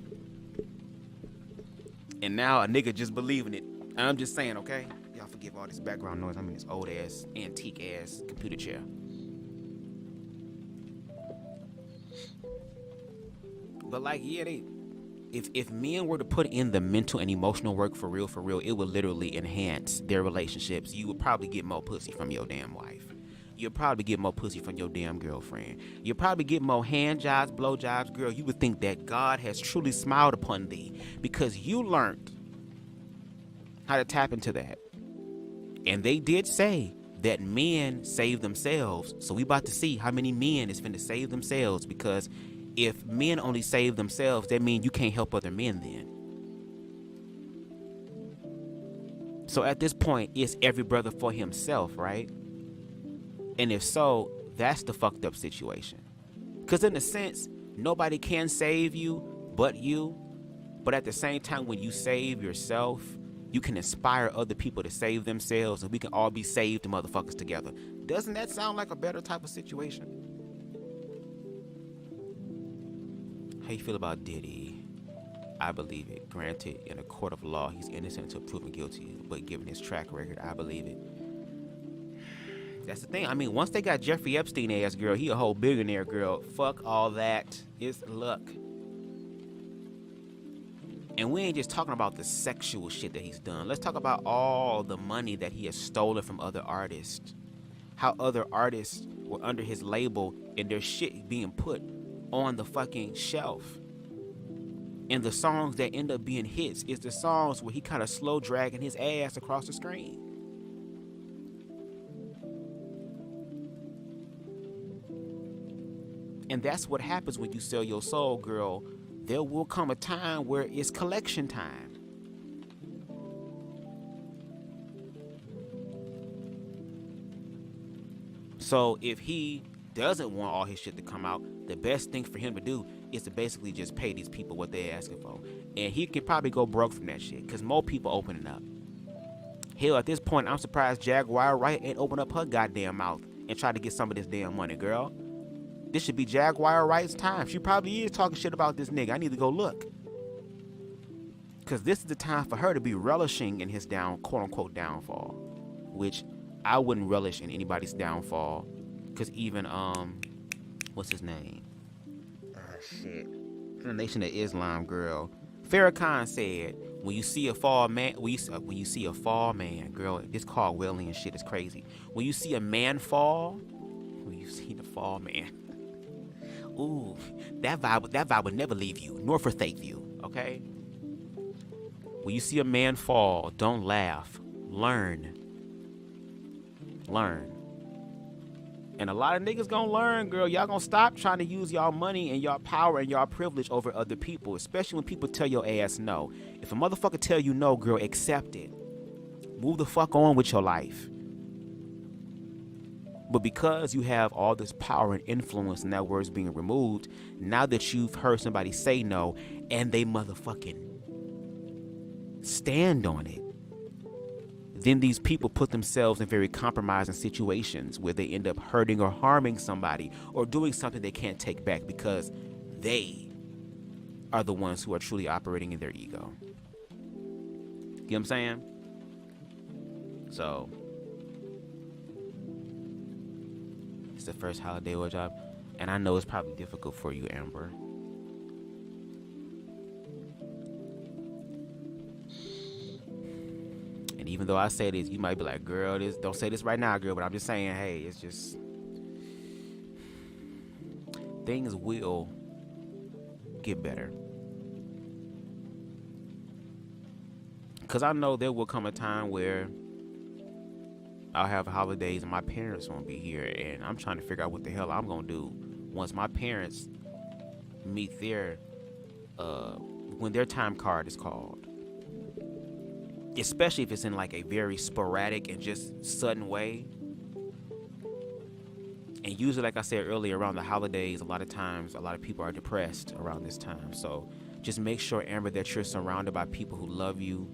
And now a nigga just believing it. I'm just saying, okay? Y'all forgive all this background noise. I'm in this old ass, antique ass computer chair. But like, yeah, if men were to put in the mental and emotional work for real, it would literally enhance their relationships. You would probably get more pussy from your damn wife. You'll probably get more pussy from your damn girlfriend. You'll probably get more hand jobs, blow jobs. Girl, you would think that God has truly smiled upon thee because you learned how to tap into that. And they did say that men save themselves. So we about to see how many men is finna save themselves, because if men only save themselves, that means you can't help other men then. So at this point, it's every brother for himself, right? And if so, that's the fucked up situation. Because in a sense, nobody can save you but you. But at the same time, when you save yourself, you can inspire other people to save themselves, and we can all be saved motherfuckers together. Doesn't that sound like a better type of situation? How you feel about Diddy? I believe it. Granted, in a court of law, he's innocent until proven guilty. But given his track record, I believe it. That's the thing. I mean, once they got Jeffrey Epstein ass girl, he a whole billionaire girl. Fuck all that. It's luck. And we ain't just talking about the sexual shit that he's done. Let's talk about all the money that he has stolen from other artists. How other artists were under his label and their shit being put on the fucking shelf. And the songs that end up being hits is the songs where he kind of slow dragging his ass across the screen. And that's what happens when you sell your soul, girl. There will come a time where it's collection time. So if he doesn't want all his shit to come out, the best thing for him to do is to basically just pay these people what they're asking for. And he can probably go broke from that shit, because more people opening up. Hell, at this point, I'm surprised Jaguar Wright ain't open up her goddamn mouth and try to get some of this damn money, girl. This should be Jaguar Wright's time. She probably is talking shit about this nigga. I need to go look. Because this is the time for her to be relishing in his quote-unquote downfall. Which I wouldn't relish in anybody's downfall. Because even, what's his name? Shit. From the Nation of Islam, girl. Farrakhan said, when you see a fall man, when you see a fall man, girl, this Caldwellian shit is crazy. When you see a man fall, when you see the fall man, ooh, that vibe would never leave you, nor forsake you, okay? When you see a man fall, don't laugh. Learn. And a lot of niggas gonna learn, girl. Y'all gonna stop trying to use y'all money and y'all power and y'all privilege over other people, especially when people tell your ass no. If a motherfucker tell you no, girl, accept it. Move the fuck on with your life. But because you have all this power and influence and that word's being removed, now that you've heard somebody say no and they motherfucking stand on it, then these people put themselves in very compromising situations where they end up hurting or harming somebody or doing something they can't take back because they are the ones who are truly operating in their ego. You know what I'm saying? So it's the first holiday or job, and I know it's probably difficult for you, Amber. And even though I say this, you might be like, girl, don't say this right now, girl, but I'm just saying, hey, it's just, things will get better. Because I know there will come a time where I'll have holidays and my parents won't be here, and I'm trying to figure out what the hell I'm going to do once my parents meet their, when their time card is called. Especially if it's in like a very sporadic and just sudden way. And usually, like I said earlier, around the holidays, a lot of times, a lot of people are depressed around this time. So just make sure, Amber, that you're surrounded by people who love you,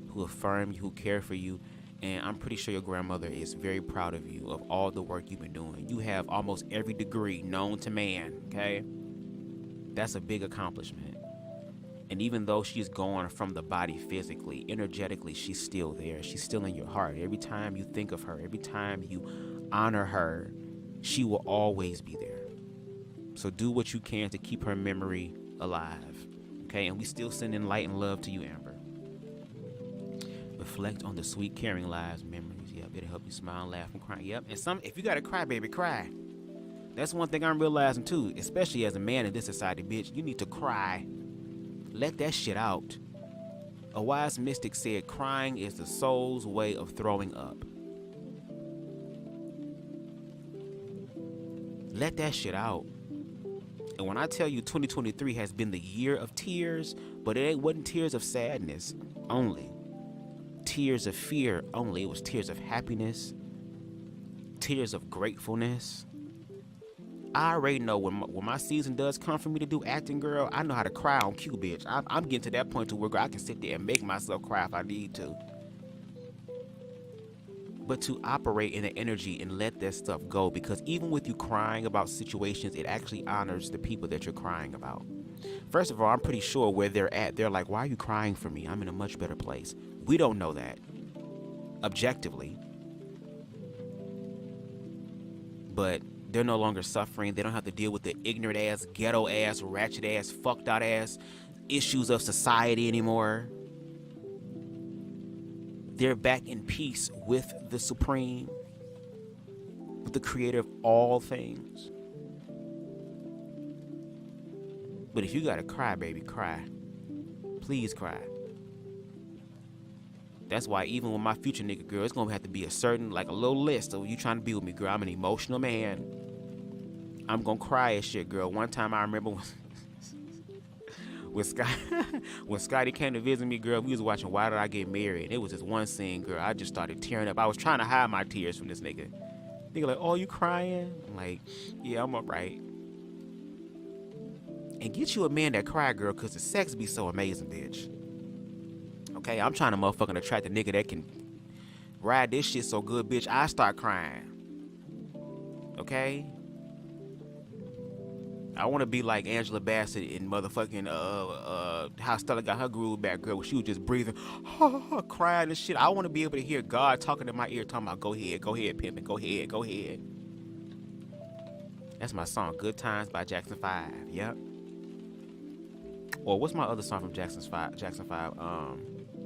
who affirm you, who care for you. And I'm pretty sure your grandmother is very proud of you, of all the work you've been doing. You have almost every degree known to man, okay? That's a big accomplishment. And even though she's gone from the body physically, energetically, she's still there. She's still in your heart. Every time you think of her, every time you honor her, she will always be there. So do what you can to keep her memory alive, okay? And we still sending light and love to you, Amber. Reflect on the sweet, caring lives, memories. Yep, it'll help you smile, laugh, and cry. Yep, and if you gotta cry, baby, cry. That's one thing I'm realizing too, especially as a man in this society, bitch. You need to cry. Let that shit out. A wise mystic said, crying is the soul's way of throwing up. Let that shit out. And when I tell you 2023 has been the year of tears, but it wasn't tears of sadness only. Tears of fear only. It was tears of happiness. Tears of gratefulness. I already know when my season does come for me to do acting, girl, I know how to cry on cue, bitch. I'm getting to that point to where, girl, I can sit there and make myself cry if I need to. But to operate in the energy and let that stuff go, because even with you crying about situations, it actually honors the people that you're crying about. First of all, I'm pretty sure where they're at, they're like, why are you crying for me? I'm in a much better place. We don't know that objectively. But they're no longer suffering. They don't have to deal with the ignorant ass, ghetto ass, ratchet ass, fucked out ass issues of society anymore. They're back in peace with the Supreme, with the creator of all things. But if you gotta cry, baby, cry. Please cry. That's why even with my future nigga, girl, it's gonna have to be a certain, like a little list of you trying to be with me, girl. I'm an emotional man. I'm gonna cry as shit, girl. One time I remember when Scotty came to visit me, girl, we was watching Why Did I Get Married? And it was this one scene, girl, I just started tearing up. I was trying to hide my tears from this nigga. Nigga like, oh, you crying? I'm like, yeah, I'm alright. And get you a man that cry, girl, because the sex be so amazing, bitch. Okay, I'm trying to motherfucking attract a nigga that can ride this shit so good, bitch, I start crying. Okay? I want to be like Angela Bassett in motherfucking How Stella Got Her Groove Back, girl, where she was just breathing, crying and shit. I want to be able to hear God talking in my ear, talking about, go ahead, pimpin', go ahead. That's my song, Good Times by Jackson 5, yep. Or what's my other song from Jackson 5?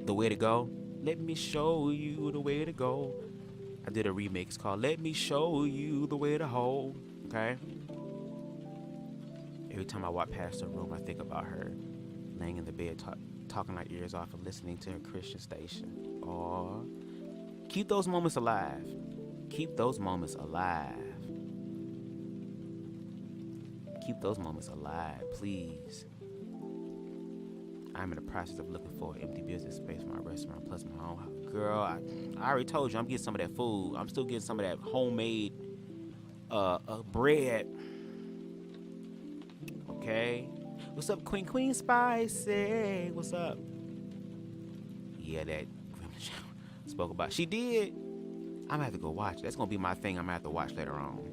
The Way to Go. Let me show you the way to go. I did a remix called Let Me Show You the Way to Hold, okay? Every time I walk past her room, I think about her laying in the bed, talking her ears off and listening to her Christian station. Aw. Keep those moments alive. Keep those moments alive. Keep those moments alive, please. I'm in the process of looking for an empty business space for my restaurant plus my own house. Girl, I already told you I'm getting some of that food. I'm still getting some of that homemade bread. Okay. What's up, Queen Spicy? What's up? Yeah, that spoke about. She did. I'm gonna have to go watch. That's gonna be my thing. I'm gonna have to watch later on.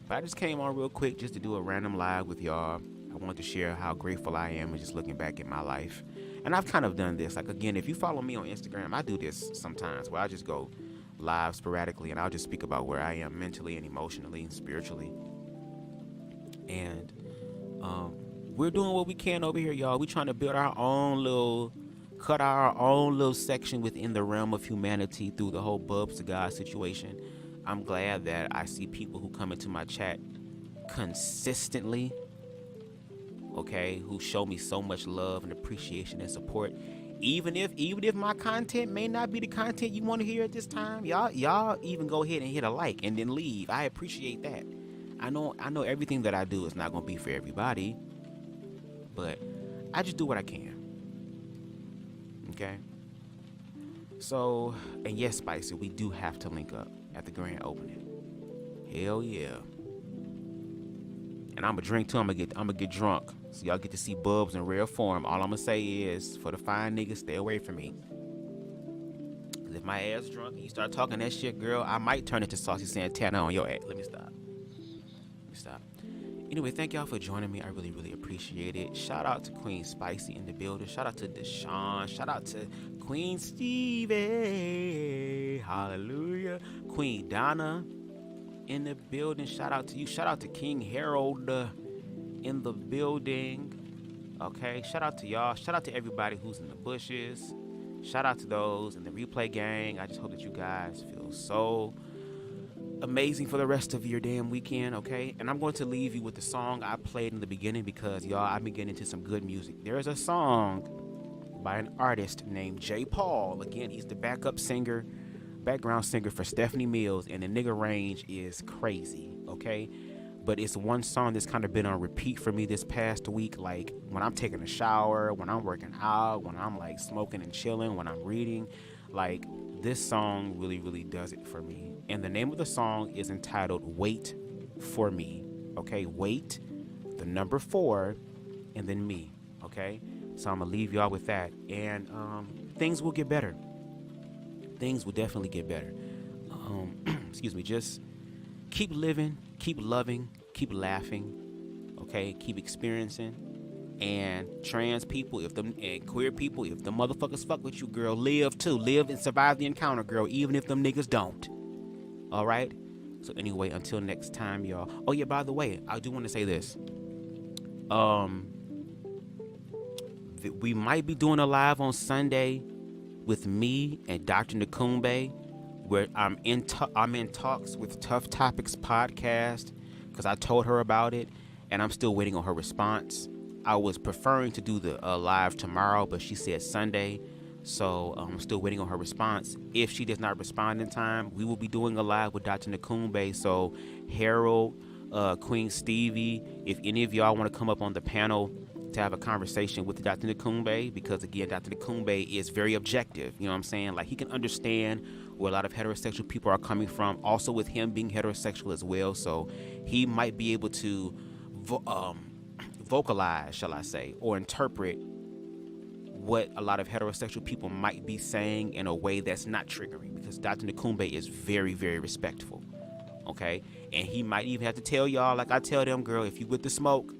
But I just came on real quick just to do a random live with y'all. I wanted to share how grateful I am and just looking back at my life. And I've kind of done this. Like, again, if you follow me on Instagram, I do this sometimes where I just go live sporadically and I'll just speak about where I am mentally and emotionally and spiritually. And we're doing what we can over here, y'all. We're trying to build our own little, cut our own little section within the realm of humanity through the whole BubzDaGawd situation. I'm glad that I see people who come into my chat consistently, okay, who show me so much love and appreciation and support. Even if my content may not be the content you want to hear at this time, y'all even go ahead and hit a like and then leave. I appreciate that. I know everything that I do is not going to be for everybody, but I just do what I can. Okay? So, and yes, Spicy, we do have to link up at the grand opening. Hell yeah. And I'm gonna drink too. I'm gonna get drunk. So y'all get to see Bubs in rare form. All I'm gonna say is, for the fine niggas, stay away from me. Cause if my ass drunk and you start talking that shit, girl, I might turn into Saucy Santana on your ass. Let me stop. Anyway, thank y'all for joining me. I really, really appreciate it. Shout out to Queen Spicy in the building. Shout out to Deshaun. Shout out to Queen Stevie. Hallelujah. Queen Donna in the building. Shout out to you. Shout out to King Harold in the building. Okay. Shout out to y'all. Shout out to everybody who's in the bushes. Shout out to those in the replay gang. I just hope that you guys feel so amazing for the rest of your damn weekend, okay? And I'm going to leave you with the song I played in the beginning because, y'all, I've been getting into some good music. There's a song by an artist named J. Paul. Again, he's the background singer for Stephanie Mills, and the nigga range is crazy, okay? But it's one song that's kind of been on repeat for me this past week, like when I'm taking a shower, when I'm working out, when I'm like smoking and chilling, when I'm reading. Like, this song really, really does it for me. And the name of the song is entitled Wait for Me. Okay, wait, the number 4, and then me. Okay, so I'm gonna leave y'all with that, and things will get better. Things will definitely get better. Excuse me. Just keep living, keep loving, keep laughing. Okay, keep experiencing. And trans people, and queer people, if the motherfuckers fuck with you, girl, live too. Live and survive the encounter, girl, even if them niggas don't. All right. So anyway, until next time, y'all. Oh yeah, by the way, I do want to say this. We might be doing a live on Sunday with me and Dr. Nakumbe, where I'm in talks with Tough Topics podcast, because I told her about it, and I'm still waiting on her response. I was preferring to do the live tomorrow, but she said Sunday, so I'm still waiting on her response. If she does not respond in time, we will be doing a live with Dr. Nakumbe. So Harold, Queen Stevie, if any of y'all want to come up on the panel to have a conversation with Dr. Nakumbe, because again, Dr. Nakumbe is very objective, you know what I'm saying? Like, he can understand where a lot of heterosexual people are coming from, also with him being heterosexual as well, so he might be able to vocalize, shall I say, or interpret what a lot of heterosexual people might be saying in a way that's not triggering, because Dr. Nakumbe is very, very respectful, okay? And he might even have to tell y'all, like I tell them, girl, if you with the smoke,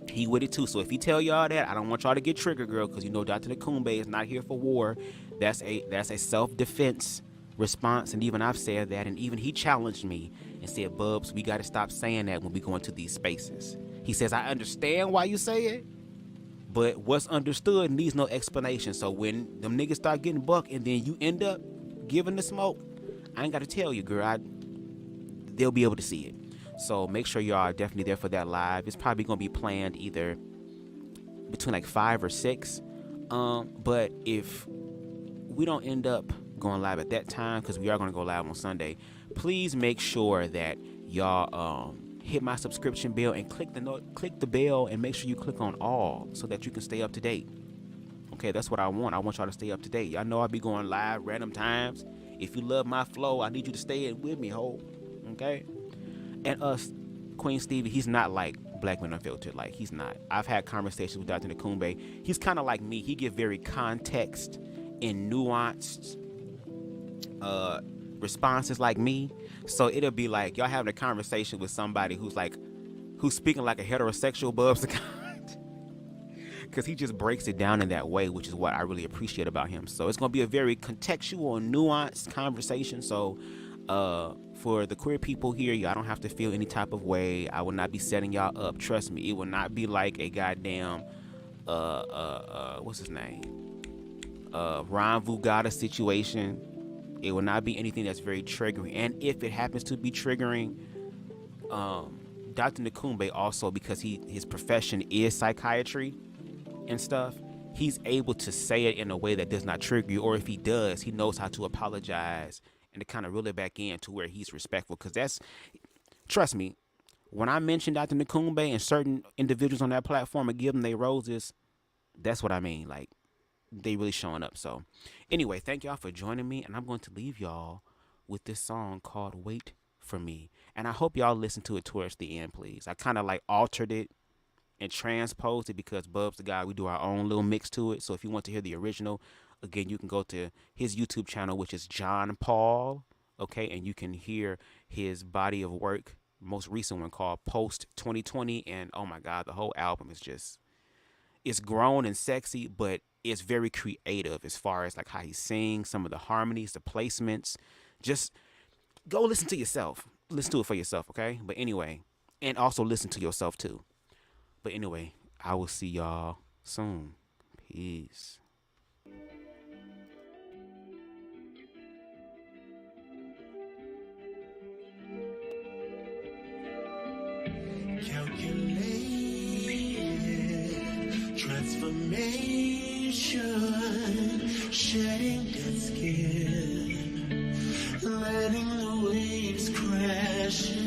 he with it too. So if he tell y'all that, I don't want y'all to get triggered, girl, because you know Dr. Nakumbe is not here for war. That's a self-defense response, and even I've said that, and even he challenged me and said, Bubs, we got to stop saying that when we go into these spaces. He says, I understand why you say it, but what's understood needs no explanation. So when them niggas start getting buck and then you end up giving the smoke, I ain't got to tell you, girl. They'll be able to see it. So make sure y'all are definitely there for that live. It's probably going to be planned either between like 5 or 6. But if we don't end up going live at that time, because we are going to go live on Sunday, please make sure that y'all hit my subscription bell and click the bell, and make sure you click on all so that you can stay up to date. Okay, that's what I want. I want y'all to stay up to date. Y'all know I'll be going live random times. If you love my flow, I need you to stay in with me, ho. Okay? And Queen Stevie, he's not like Black Men Unfiltered. Like, he's not. I've had conversations with Dr. Nakumbe. He's kind of like me. He give very context and nuanced responses like me. So it'll be like y'all having a conversation with somebody who's speaking like a heterosexual BubzDaGawd, because he just breaks it down in that way, which is what I really appreciate about him. So it's gonna be a very contextual and nuanced conversation. So for the queer people here, y'all don't have to feel any type of way. I will not be setting y'all up. Trust me, it will not be like a goddamn what's his name, Ron Vugada situation. It will not be anything that's very triggering. And if it happens to be triggering, Dr. Nakumbe also, because his profession is psychiatry and stuff, he's able to say it in a way that does not trigger you. Or if he does, he knows how to apologize and to kind of reel it back in to where he's respectful. Because trust me, when I mention Dr. Nakumbe and certain individuals on that platform and give them their roses, that's what I mean. Like, they really showing up. So anyway, thank y'all for joining me, and I'm going to leave y'all with this song called Wait for Me, and I hope y'all listen to it towards the end, please. I kind of like altered it and transposed it because BubzDaGawd, we do our own little mix to it. So if you want to hear the original, again, you can go to his YouTube channel, which is John Paul, okay, and you can hear his body of work, most recent one called Post 2020, and oh my God, the whole album is just, it's grown and sexy, but it's very creative as far as like how he sings, some of the harmonies, the placements. Just go listen to yourself. Listen to it for yourself, okay? But anyway, and also listen to yourself too. But anyway, I will see y'all soon. Peace. Calculated transformation, shedding dead skin, letting the waves crash in.